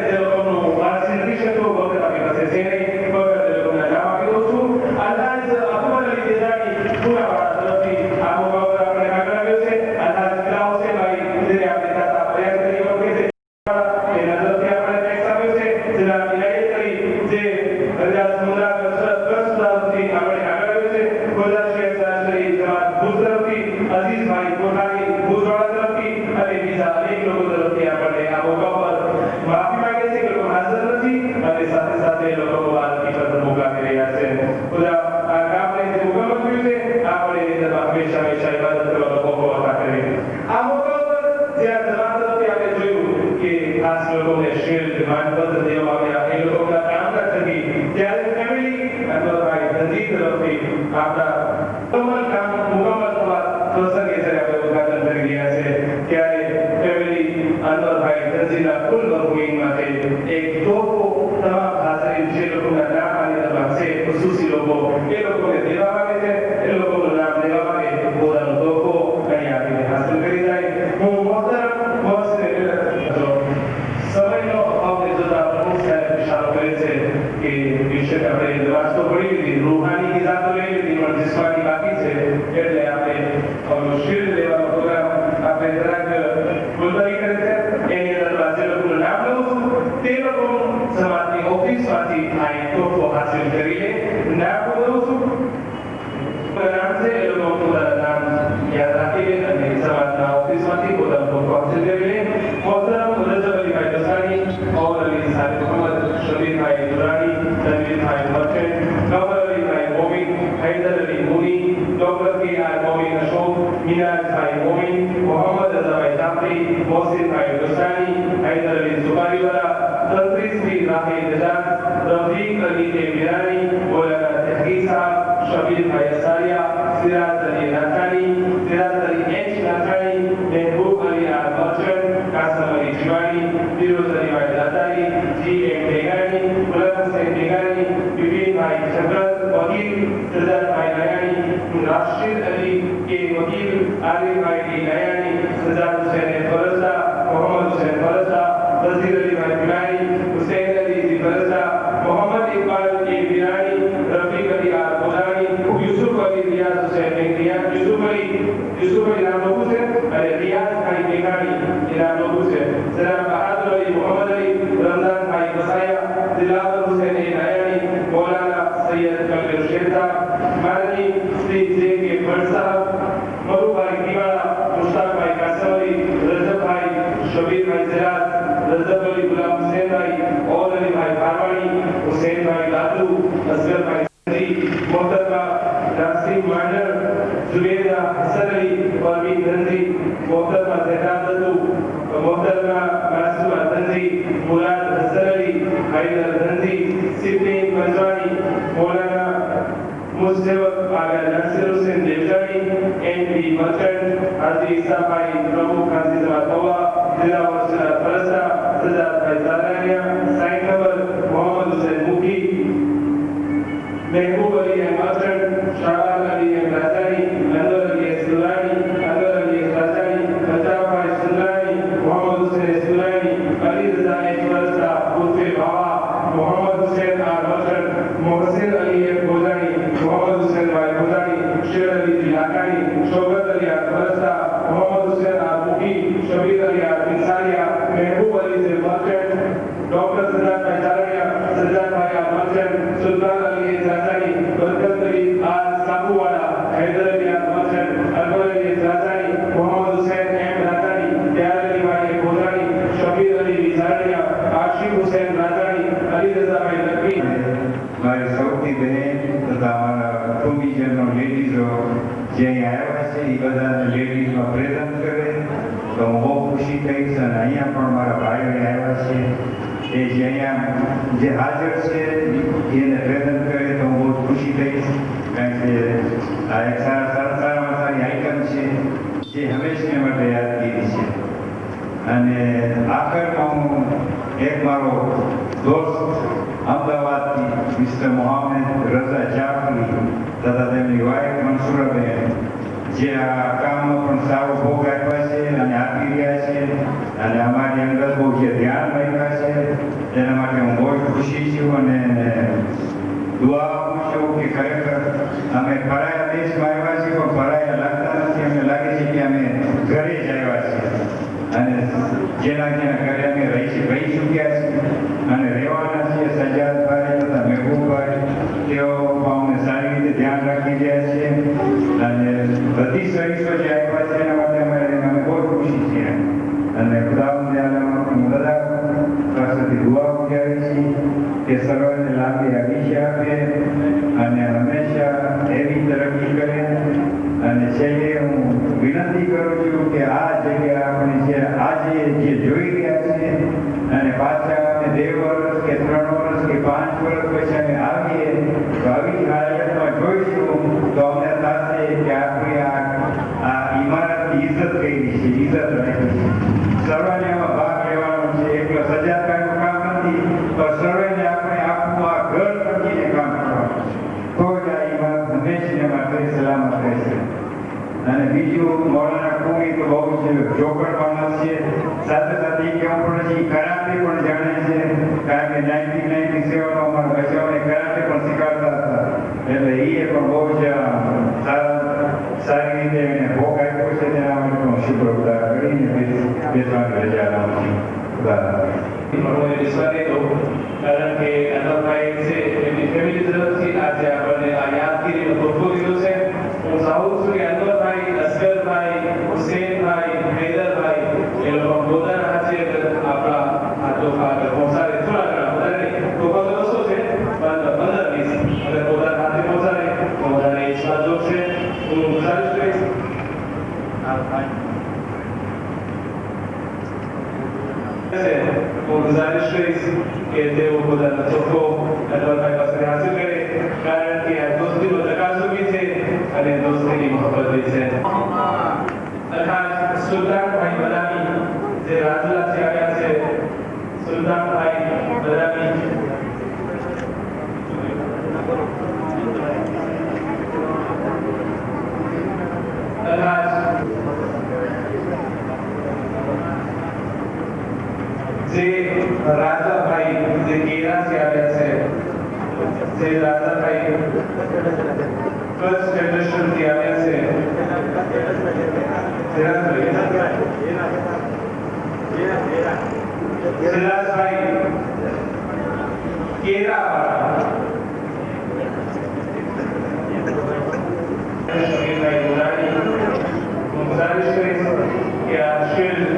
પત્ર દેવામાં આવ્યા એ લોકોના કામકાજ થકી ત્યારે ફેમિલી અનવરભાઈ ધનજી તરફથી આપણા મુકમ્મલ થવા પ્રસંગે જ્યારે આપણે ઉદ્ઘાટન કરી રહ્યા છે ત્યારે ફેમિલી અનવરભાઈ ધનજીના ફૂલ વર્કિંગ માટે એક તોહફો તમામ હાજરીન જે લોકોના નામ આવેલા છે ખુશી લોકો એ લોકોને દેવા માંગે છે એ લોકોનું નામ લેવા માંગે પોતાનો તોહફો અહીં આપીને હાંસલ કરી જાય હું મોહતરમ સમયનો અભાવને જોતા પ્રમુખ સાહેબ ઇશારો કરે છે કે વિષય આપણે વાસ્તો પડી લીધી રૂહાની કિતાબો લઈ લીધી પણ જિસ્માની બાકી છે એટલે આપણે શિલ્ડ લેવાનો પ્રોગ્રામ આપણે જરાક મુલતવી કરે છે એની અંદર જે લોકોનું નામ લઉં છું તે લોકો સમાજની ઓફિસમાંથી આ એક તોહફો હાંસલ કરી લે નામ લઉં છું નામ છે એ લોકો પોતાના નામ યાદ રાખી લે અને સમાજના ઓફિસમાંથી પોતાનો તોહફો હાંસલ કરી લે મોહતરમ રજબ અલી ભાઈ દસાની और अली साहिब मोहम्मद शबीर भाई दुरानी तनवीर भाई मर्चेंट कमर अली भाई मोमिन हैदर अली मुनी डॉक्टर के आर मोमिन अशोक मिनाज भाई मोमिन मोहम्मद रजा भाई जाफरी मोहसिन भाई दुसानी हैदर अली जुबारी वाला तंत्री श्री राही नजात रफीक अली के मीरानी मौलाना तहकीर साहब शबीर भाई असारिया सिराज अली नाथानी सिराज अली एच नाथानी महबूब अली आर मर्चेंट कासम अली जिवानी फिरोज अली भाई दातारी जी एम बेगानी गुलाम हुसैन बेगानी विपिन भाई शकर वकील सजाद भाई नयानी राशिद अली के वकील आरिफ भाई की नयानी सजाद हुसैन फरसा मोहम्मद हुसैन फरसा वजीर अली भाई बिलानी हुसैन अली जी फरसा मोहम्मद इकबाल के बिलानी रफीक अली आर बोलानी यूसुफ अली रियाज हुसैन रियाज यूसुफ अली नाम लोगों से अरे रियाज भाई बेगानी नाम लोगों से जनाब बहादुर अली मोहम्मद अली रमजान भाई बसाया दिलावर हुसैन नयानी मौलाना सैयद कबीर शेख साहब माननी श्री जे के भट्ट साहब मधु भाई दीवाना मुश्ताक भाई कासम अली रजब भाई शबीर भाई जिराज रजब अली गुलाम हुसैन भाई और अली भाई फारवानी हुसैन भाई लालू असगर भाई जी मोहतरमा नासिम मांडर जुबेदा हसन अली परवीन धनजी मोहतरमा जहरा दत्तू मोहतरमा मासूमा धनजी मुराद हसन अली हैदर धनजी सिद्दीक पंजवानी मौलाना मुस्तफा आगा नासिर हुसैन देवजानी एनपी मर्चेंट हाजी ईसा भाई प्रमुख हाजी जमात तौबा जिला वसला फरसा सजाद भाई जालानिया साइन नंबर मोहम्मद हुसैन मुखी महबूब अली मर्चेंट शाबान अली राजानी अनवर अली सुलानी अनवर अली राजानी प्रताप भाई सुलानी मोहम्मद हुसैन सुलानी अली रजा फरसा उर्फे बाबा मोहम्मद हुसैन आर मर्चेंट मोहसिन अली बोजानी मोहम्मद हुसैन भाई बोजानी शेर अली लाकानी शौकत अली आर फरसा मोहम्मद हुसैन आर मुखी शबीर अली आर इंसानिया महबूब अली से मर्चेंट डॉक्टर सजाद भाई Jalania Sajjad Bhai R Merchant Sultan Ali Rajani Barkat Ali R Sabuwala Haider Ali R Merchant Akbar Ali Rajani Mohammad Hussain M Rajani Pyar Ali भाई बोजानी शबीर अली जालानिया आशिफ हुसैन राजानी अली रजा भाई नकवी મારી સૌથી બહેન તથા અમારા કુટુંબીજનો લેડીઝો જે અહીં આવ્યા છે એ બધા લેડીઝમાં પ્રેઝન્ટ કરે તો હું બહુ ખુશી થઈશ અને અહીંયા પણ મારા ભાઈઓ આવ્યા છે એ જે અહીંયા જે હાજર છે એને પ્રેઝન્ટ કરે તો હું બહુ ખુશી થઈશ કારણ કે આ એક સારામાં સારી આઈટમ છે જે હંમેશને માટે યાદગીરી છે અને આખરમાં હું એક મારો દોસ્ત અમદાવાદથી મિસ્ટર મોહમ્મદ રઝા જાફરી તથા તેમની વાઇફ મનસુરાબેન જે આ કામમાં પણ સારો ભોગ આપ્યા છે અને આપી રહ્યા છે અને અમારી અંદર બહુ જે ધ્યાન રાખ્યા છે તેના માટે હું બહુ ખુશી છું અને દુઆ આપું છું કે ખરેખર અમે પરાયા દેશમાં આવ્યા છીએ પણ પરાયા લાગતા નથી અમને લાગે છે કે અમે ઘરે જ આવ્યા છીએ અને જેના ઘરે અમે રહી ચૂક્યા છીએ અને રહેવાના છીએ સજાદભાઈ તથા મહેબૂબભાઈ તેઓ અમને સારી રીતે ધ્યાન રાખી રહ્યા છે અને બધી સર્વિસો જે આવ્યા છે એના માટે અમે બહુ ખુશી છીએ અને ખુદાવંદે આલમમાં પણ બધા પાસેથી દુઆ ગુજારી છીએ કે સર્વને લાંબી આયુષ્ય આપે અને હંમેશા એવી તરક્કી કરે અને છેલ્લે હું વિનંતી કરું છું કે આ જગ્યા આપણે જે આજે જે જોઈ રહ્યા છીએ અને પાછા દેવવર્ગ વર્ષ કે 3 વર્ષ કે 5 વર્ષ પછી અમે આવીએ તો આવી હાલતમાં જોઈશું તો અમને થશે કે આપણી આ ઇમારતની ઇજ્જત કરી છે, ઇજ્જત રાખી છે. સર્વેને એમાં ભાગ લેવાનો છે. એટલે સજાકારનું કામ નથી, પણ સર્વેને આપણે આખું આ ઘર સમજીને કામ કરવાનું છે. તો જ આ ઇમારત હંમેશા માટે સલામત રહેશે. અને બીજું મૌલાના કુમી તો બહુ જ જોકર માણસ છે. સાથે સાથે એ કહેવું પડે છે કરાટે પણ જાણે છે, કારણ કે 1997 અમારા બચ્ચાઓને કરાટે પણ શીખવાડતા હતા. એટલે એ પણ બહુ જ સારી રીતે એને ભોગ આપ્યો છે. તેના માટે હું શુક્ર ગુજાર કરીને બેસવાની રજા લઉં છું. કારણ કે અનંતભાઈ છે એમની ફેમિલી તરફથી આજે આપણને આ યાદગીરીનો તોહફો દીધો છે. હું ચાહું છું કે અનવરભાઈ, અસગરભાઈ, હુસેનભાઈ, હૈદરભાઈ એ લોકો પોતાના હાથે આપણા આ તોહફા આગળ પહોંચાડે. થોડા ઘણા વધારે તોહફા તો શું છે, 15-20 અગર પોતાના હાથે પહોંચાડે તો વધારે ઈચ્છા જોશે. હું ગુજારિશ કરીશ હું ગુજારિશ કરીશ કે તેઓ પોતાનો તોહફો અનવરભાઈ પાસે હાસિલ કરે, કારણ કે આ દોસ્તીનો તકાજો બી છે અને દોસ્તીની મોહબ્બત બી છે. અલહાજ સુલતાનભાઈ બદામી જે રાજુલાથી આવ્યા છે, સુલતાનભાઈ બદામી અલહાજ જે રાજાભાઈ જે કેરાથી આવ્યા છે, જે રાજાભાઈ કચ્છ ફેડરેશનથી આવ્યા છે, સિરાજભાઈ કેરાવાળા, શમીરભાઈ મુરાણી. હું ગુજારિશ કરીશ કે આ શિલ્ડ,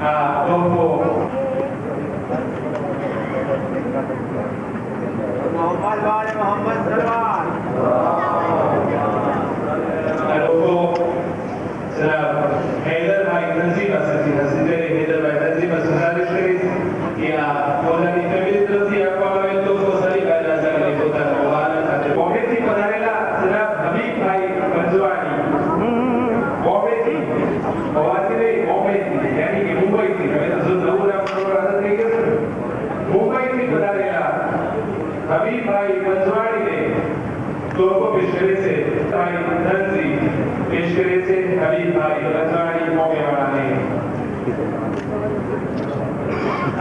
આ તોહફો मोहम्मद वाले मोहम्मद सलमान जनाब हैदरभाई तंजीम पासेથી હાસિલ કરી. हैदरभाई તંજીમ ગુજારિશ કરીશ કે આ પોતાની ફેમિલી તરફથી આપવામાં આવેલ તોહફો સલીભાઈ રાજાની પોતાના વહાલા સાથે બોમ્બેથી પધારેલા જનાબ હબીબભાઈ પંજવાણી, બોમ્બેથી હોવાથી નહીં, બોમ્બેથી યાની કે મુંબઈથી. હવે તો જો નવું નામ આદત થઈ ગયું છે. મુંબઈથી પધારેલા हबीबभाई पंजवाणी ने तोहफो पेश करे છે. ભાઈ ધનજી પેશ કરે છે. હબીબભાઈ पंजवाणी મોગેવાળા ને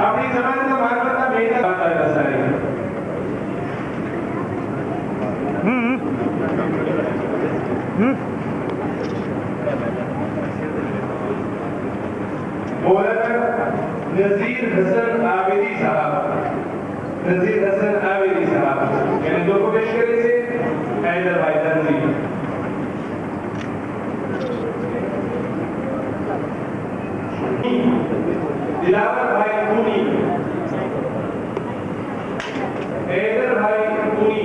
આપણી સમાજના માનવતા મહેનત બાતા રસારી मौलाना नजीर हसन आबिदी साहब, नजीर हसन आबिदी साहब मैंने दो को पेश करे थे. हैदरभाई तंजीम, दिलावरभाई पुनी, हैदरभाई पुनी,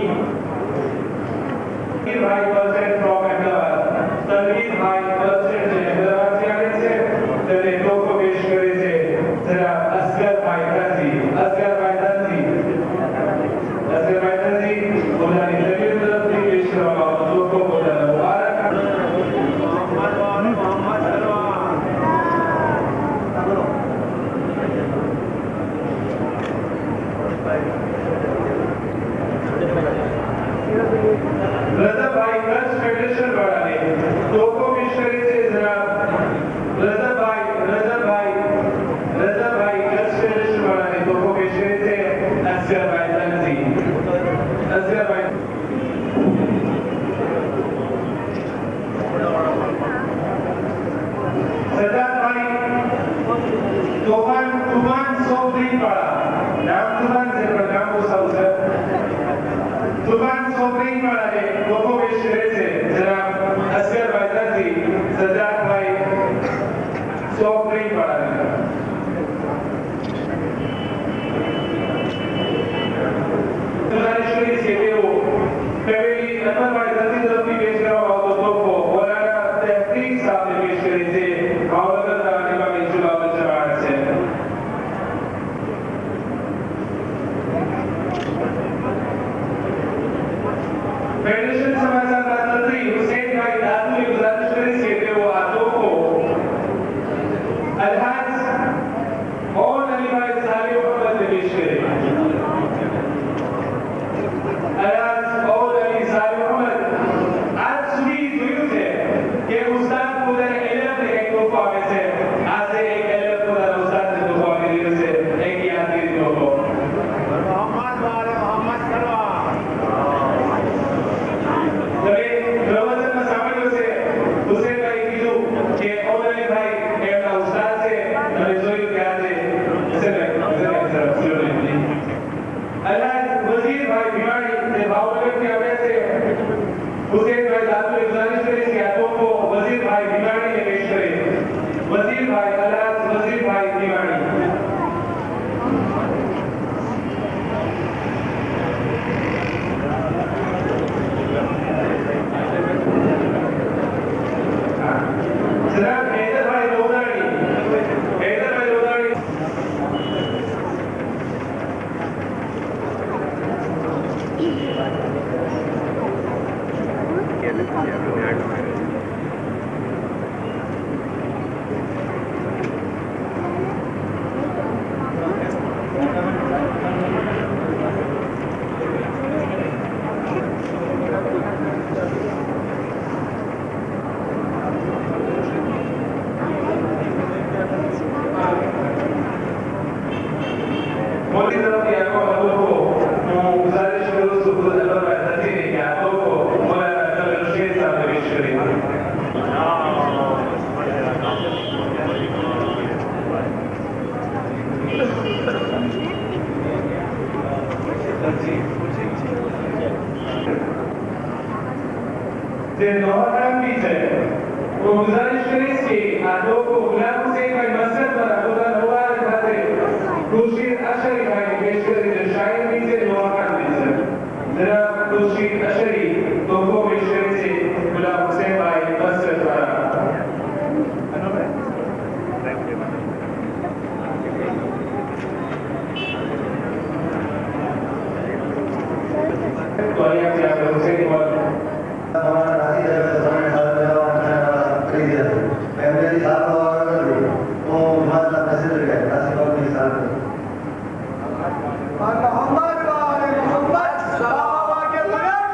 भाई परसेंट फ्रॉम अहमदाबाद, तनवीर भाई परसेंट अहमदाबाद से आए थे. तेरे दो को पेश करे थे जरा असगर भाई तंजी, असगर भाई तंजी, असगर भाई तंजी उन्होंने तनवीर तरफ से पेश करवाया दो को बोला मुबारक. मोहम्मद सलमान रजाभाई कच्छ फेडरेशन वाला ने दो को पेश करे थे जनाब रजाभाई कच्छ फेडरेशन वाला ने दो को पेश करे थे. असगर भाई तंजी, असगर भाई सजाद भाई तूफान सोफरी वाला नाम तूफान से अलहाज वजीर भाई भिवाड़ी से भावनगर के आने से हुसैन भाई दादू ने गुजारिश करी कि हाथों को वजीर भाई भिवाड़ी ने पेश करे। वजीर भाई अलहाज वजीर भाई भिवाड़ी। जनाब हैदर भाई लोधानी, हैदर भाई लोधानी। मोदी तरफ की आंखों को गुजारिश करूँ सुबह अल्लाह भाई हसी ने की आंखों को मौलाना अब्दुल रशीद साहब ने पेश करी। जे नौजवान भी है वो गुजारिश करी कि आंखों को गुलाम हुसैन भाई मस्जिद पर खुदा नवाज खाते खुर्शीद अशरी भाई पेश करी जो शायर भी से नौजवान भी है। जरा खुर्शीद अशरी तो को पेश करी से गुलाम हुसैन भाई मस्जिद पर। तो आइए आप हुसैन और हमारा राशि है समय साल में खरीद दिया मैं मेरी साल का ऑर्डर कर दी वो हमारा मैसेज गया राशि का मेरी साल में मोहम्मद वाले मोहम्मद सहाबा के बुलंद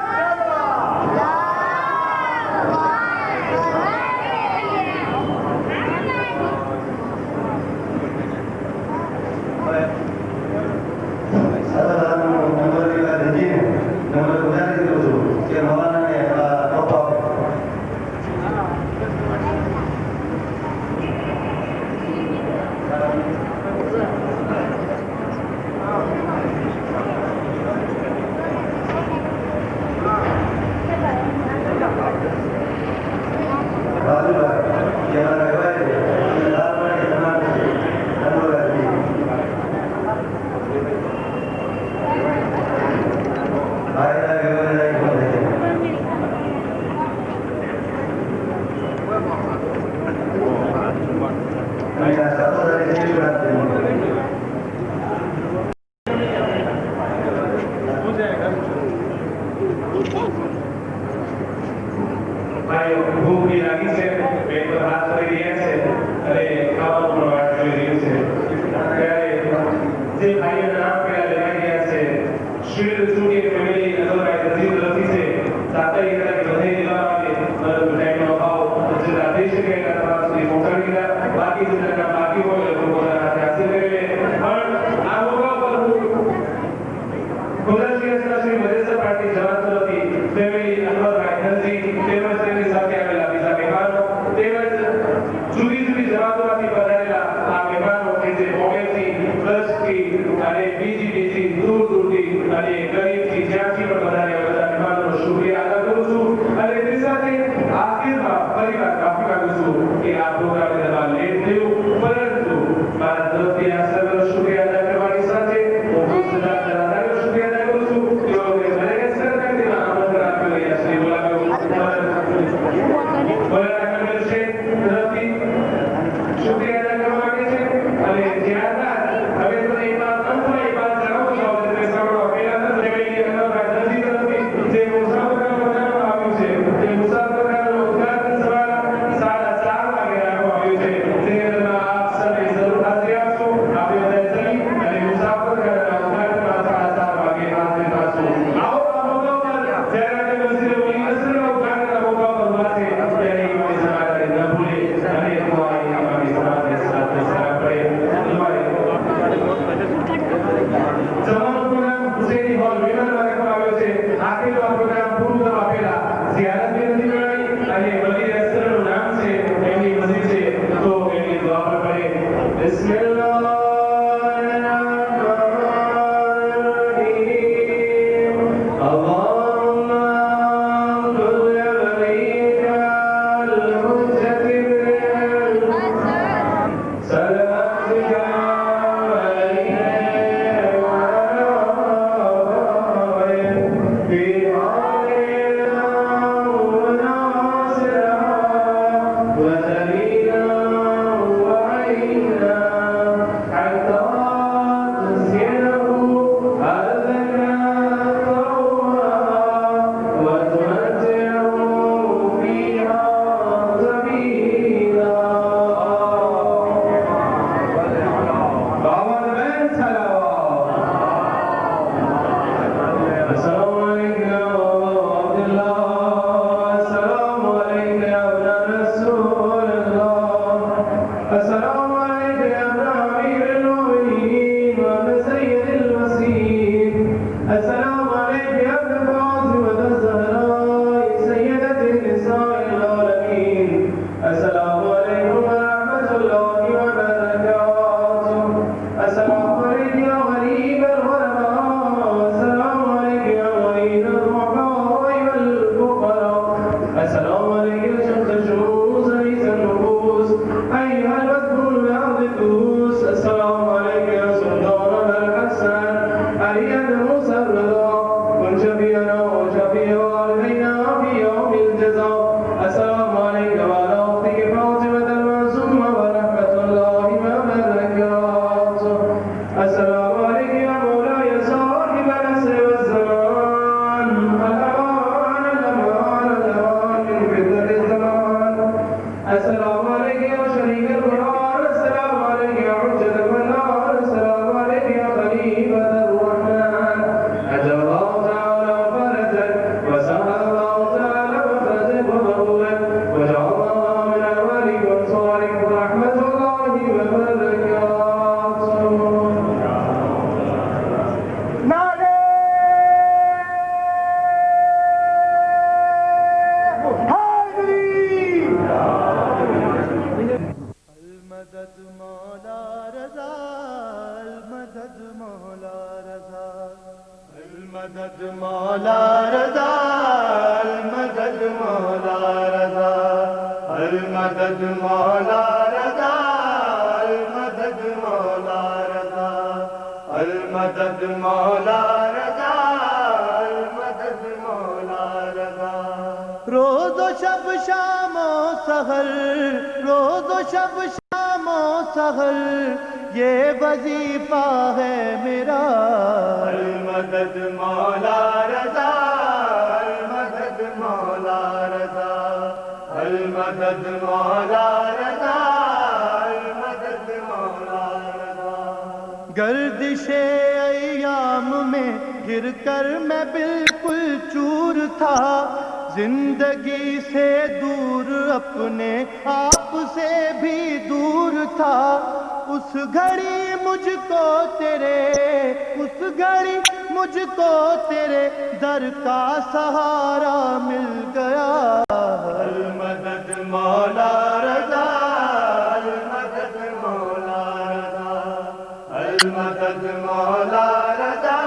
भाई भूख की लगी से पेट पर हाथ रख दिया से अरे खाओ प्रवाह जो दिए से अरे जे भाई ने नाम पे लगा दिया से शील चूड़ी फैमिली अदर भाई तजीब रफी से साथ ही तरह के बधाई दिला वाले मतलब टाइम में खाओ जो आदेश के का पास ये मौका मिला बाकी जितना का बाकी हो लोगों को हासिल करे और आगोगा पर खुदा श्री श्री मदरसा पार्टी जवान तरफी फैमिली अहमद भाई हंसी तेवज तेरी साथे आवेला બીજા મહેમાનો તેવજ જુદી જુદી જવાબદારી બધાયેલા આ મહેમાનો કે જે મોગેથી ટ્રસ્ટથી અને બીજી દૂર દૂરથી અને ગરીબથી જ્યાંથી પણ બધાને બધા મહેમાનોનો શુક્રિયા અદા કરું છું અને તે સાથે આખિરમાં ફરીવાર માફી માંગુ છું કે આ પ્રોગ્રામને તમારે લેટ થયું પરંતુ મારા તરફથી આ સર્વ શુક્રિયા અદા કરવાની સાથે હું ખુદ સદાનો શુક્રિયા અદા કરું છું તેઓએ મને સરકાર દેવા આમંત્રણ આપ્યું અહીંયા શ્રી બોલાવ્યો બોલાના કમલ છે તરફથી શુક્રિયા અદા કરવા માંગે છે અને ત્યારબાદ હવે તો એક વાત અંતમાં એક વાત જણાવું છું હવે તમે સાંભળો પહેલા તો ફેમિલી અમરભાઈ દરજી તરફથી જે મુસાફરખાનું બનાવવામાં આવ્યું છે તે મુસાફરખાનું ઉદ્ઘાટન સવાર 4:30 વાગે રાખવામાં આવ્યું છે જેની અંદરમાં આપ સર્વે જરૂર હાજરી આપશો આપણે બધા જઈ અને મુસાફરખાના ઉદ્ઘાટનમાં मदद मौला रज़ा, मदद मौला रज़ा, मदद मौला रज़ा, मदद मौला रज़ा, मदद मौला रज़ा, मदद मौला रज़ा। रोज़ो शब शामो सहर, रोज़ो शब शामो सहर, ये वजीफा है मेरा। मदद मौला रज़ा, मदद मौला रज़ा, मदद मौला रज़ा, मदद मौला रज़ा। गर्दिशे अय्याम में गिर कर मैं बिल्कुल चूर था, जिंदगी से दूर अपने आप से भी दूर था। उस घड़ी मुझको तेरे, उस घड़ी मुझको तेरे दर का सहारा मिल गया। मदद मौला रज़ा, मदद मौला रज़ा, मदद मौला रज़ा,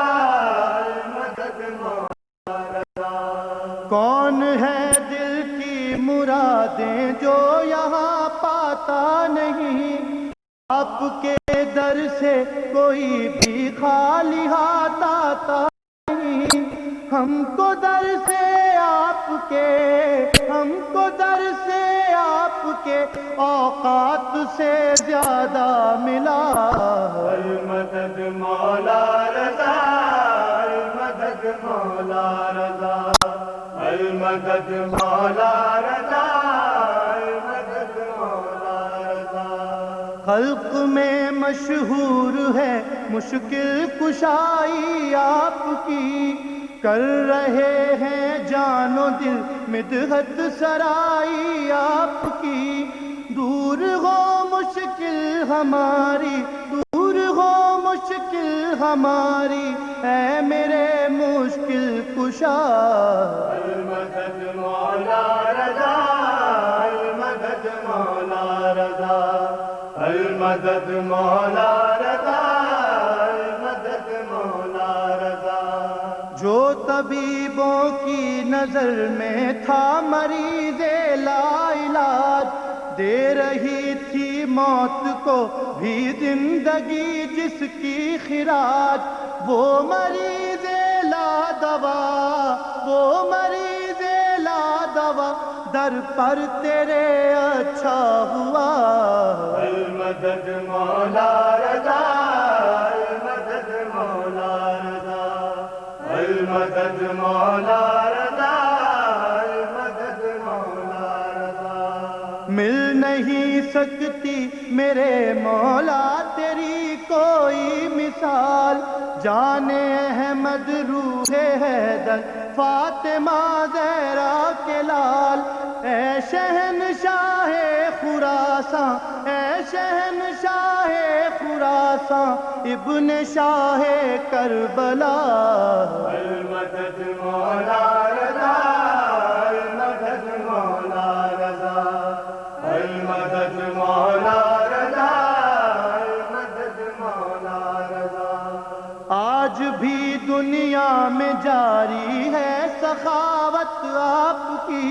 मदद मौला रज़ा। कौन है दिल की मुरादें जो यहाँ पाता नहीं, आपके दर से कोई भी खाली हाथ आता नहीं। हमको दर से आपके, हमको दर से आपके औकात से ज्यादा मिला। मदद मौला रज़ा, मदद मौला रज़ा, मदद मौला रज़ा, मदद मौला रज़ा। खल्क में मशहूर है मुश्किल कुशाई आपकी, कर रहे हैं जानो दिल मिदहत सराई आपकी। दूर हो मुश्किल हमारी, दूर हो मुश्किल हमारी, है मेरे मुश्किल कुशा। मदद मौला रज़ा, मदद मौला रज़ा, मदद मौला रज़ा, मदद मौला रज़ा। जो तबीबों की नजर में था मरीज़े लाइलाज, दे रही थी मौत को भी जिंदगी जिसकी खिराज। वो मरीज़े ला दवा, वो मरीज़े ला दवा, दर पर तेरे अच्छा हुआ। मदद मौला रज़ा, मदद मौला रज़ा, मदद मौला रज़ा, मदद मौला रज़ा। मिल नहीं सकती मेरे मौला तेरी कोई मिसाल, जाने अहमद रूहे हैदर फातिमा ज़हरा के लाल। ऐ शहनशाहे खुरासां, ऐ शहनशाहे खुरासां, इब्न शाहे करबला। मदद मौला रज़ा, मदद मौला रज़ा, मदद मौला रज़ा, मदद मौला रज़ा। आज भी दुनिया में जारी है सखावत आपकी,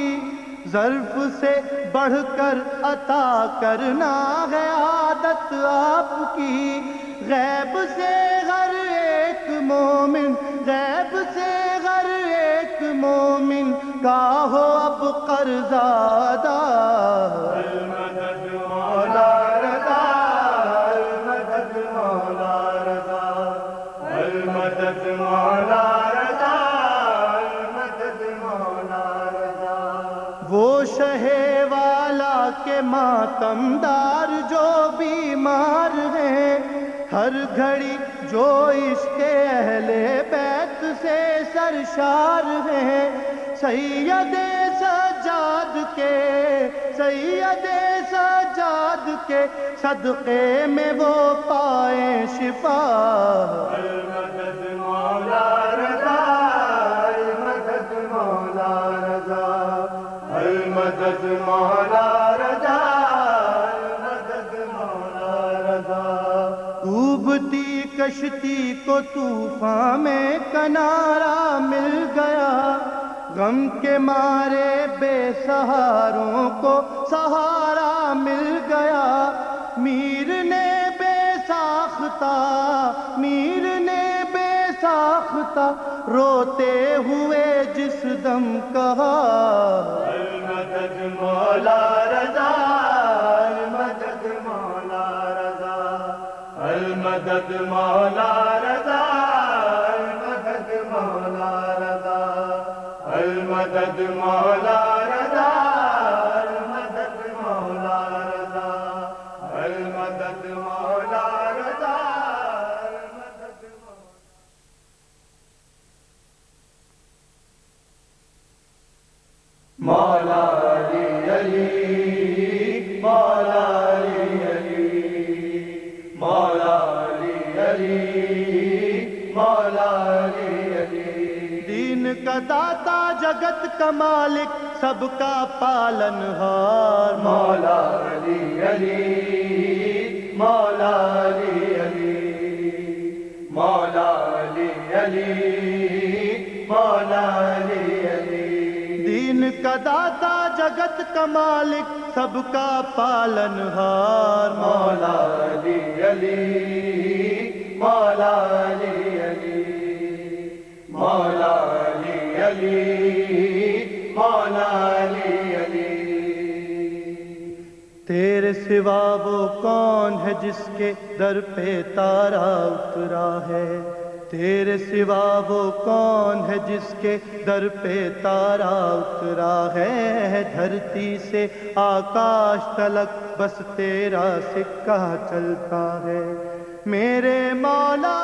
ज़र्फ़ से बढ़कर अता करना है आदत आपकी। गैब से हर एक मोमिन, गैब से हर एक मोमिन का हो अब कर्ज़ादा। मदद मौला रज़ा, मदद मौला रज़ा, मदद मौला रज़ा, मदद मौला रज़ा। वो शहे वाला के मातमदार जो बीमार हैं, हर घड़ी जो इश्क़े अहले बैत से सरशार हैं। सैयदे सज्जाद के, सैयदे सज्जाद के सदक़े में वो पाए शिफा। मदद मौला रज़ा, मदद मौला रज़ा, मदद मौला रज़ा, मदद मौला रज़ा। उबती कश कश्ती को तूफान में किनारा मिल गया, गम के मारे बेसहारों को सहारा मिल गया। मीर ने बेसाख्ता रोते हुए जिस दम कहा, अल मदद मौला रज़ा, अल मदद मौला रज़ा, अल मदद मौला रज़ा, अल मदद मौला रज़ा, अल मदद मौला रज़ा, अल मदद मौला रज़ा, अल मदद मौला रज़ा, अल मदद मौला अली अली, मौला अली अली, मौला अली अली, मौला अली अली। दीन का दाता जगत का मालिक सबका पालनहार, मौला अली अली, मौला अली अली, मौला अली अली, मौला अली अली। दीन का दाता जगत का मालिक सबका पालनहार, मौला अली अली, मौला अली अली, मौला अली अली, मौला अली अली। तेरे सिवा वो कौन है जिसके दर पे तारा उतरा है, तेरे सिवा वो कौन है जिसके दर पे तारा उतरा है। धरती से आकाश तलक बस तेरा सिक्का चलता है, मेरे मौला।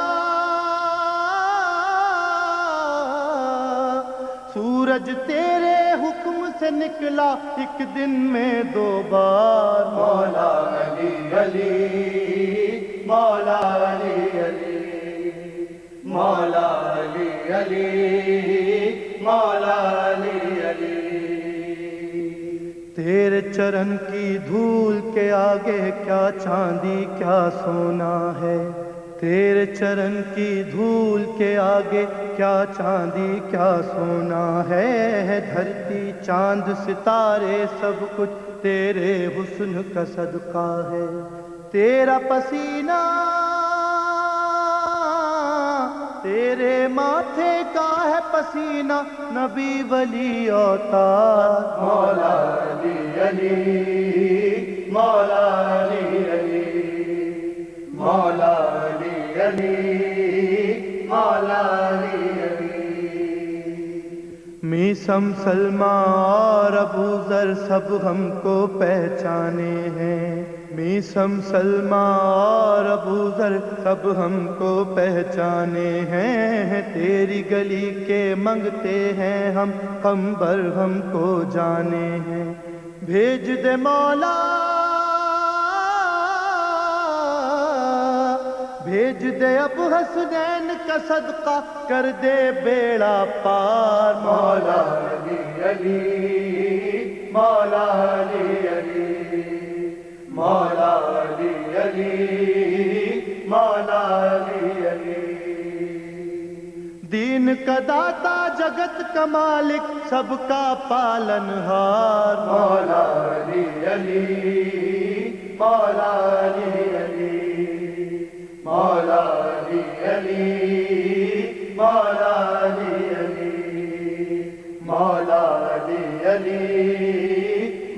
सूरज तेरे हुक्म से निकला एक दिन में 2 बार, मौला अली अली, मौला अली अली, मौला अली अली, मौला अली अली। तेरे चरण की धूल के आगे क्या चांदी क्या सोना है, तेरे चरण की धूल के आगे क्या चांदी क्या सोना है। धरती चांद सितारे सब कुछ तेरे हुस्न का सदका है, तेरा पसीना तेरे माथे का है पसीना, नबी वली औतार, मौला अली अली, मौला अली अली, मौला अली अली, मौला अली अली। मीसम सलमा और अबू ज़र सब हमको पहचाने हैं, मीसम सलमा और अबू ज़र सब हमको पहचाने हैं। तेरी गली के मंगते हैं हम, कंबर हमको जाने हैं। भेज दे मौला, भेज दे अब हसनैन का सदका, कर दे बेड़ा पार, मौला अली अली, मौला अली अली, मौला अली अली, मौला अली अली। दीन का दाता जगत का मालिक सबका पालनहार, मौला अली अली, मौला अली अली, मौला अली अली, मौला अली अली, मौला अली अली,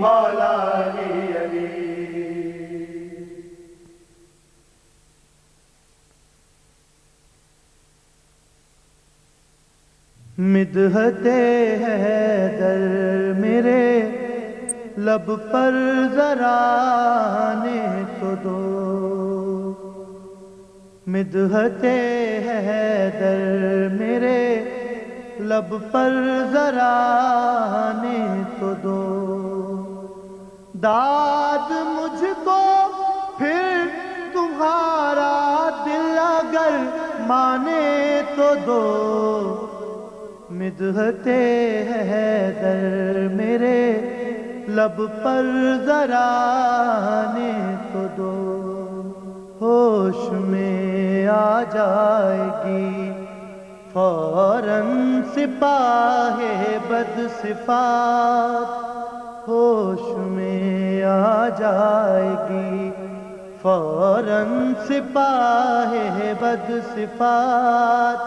मौला अली अली। मिदहते हैदर मेरे लब पर जरा आने तो दो, मिदहते हैदर मेरे लब पर जरा आने तो दो। दाद मुझको फिर तुम्हारा दिल अगर माने तो दो, मिदहते हैदर मेरे लब पर जरा आने तो दो। होश में आ जाएगी फौरन सिपाहे बदसिफात, होश में आ जाएगी फौरन सिपाहे बदसिफात।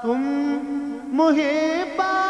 तुम मुहिबा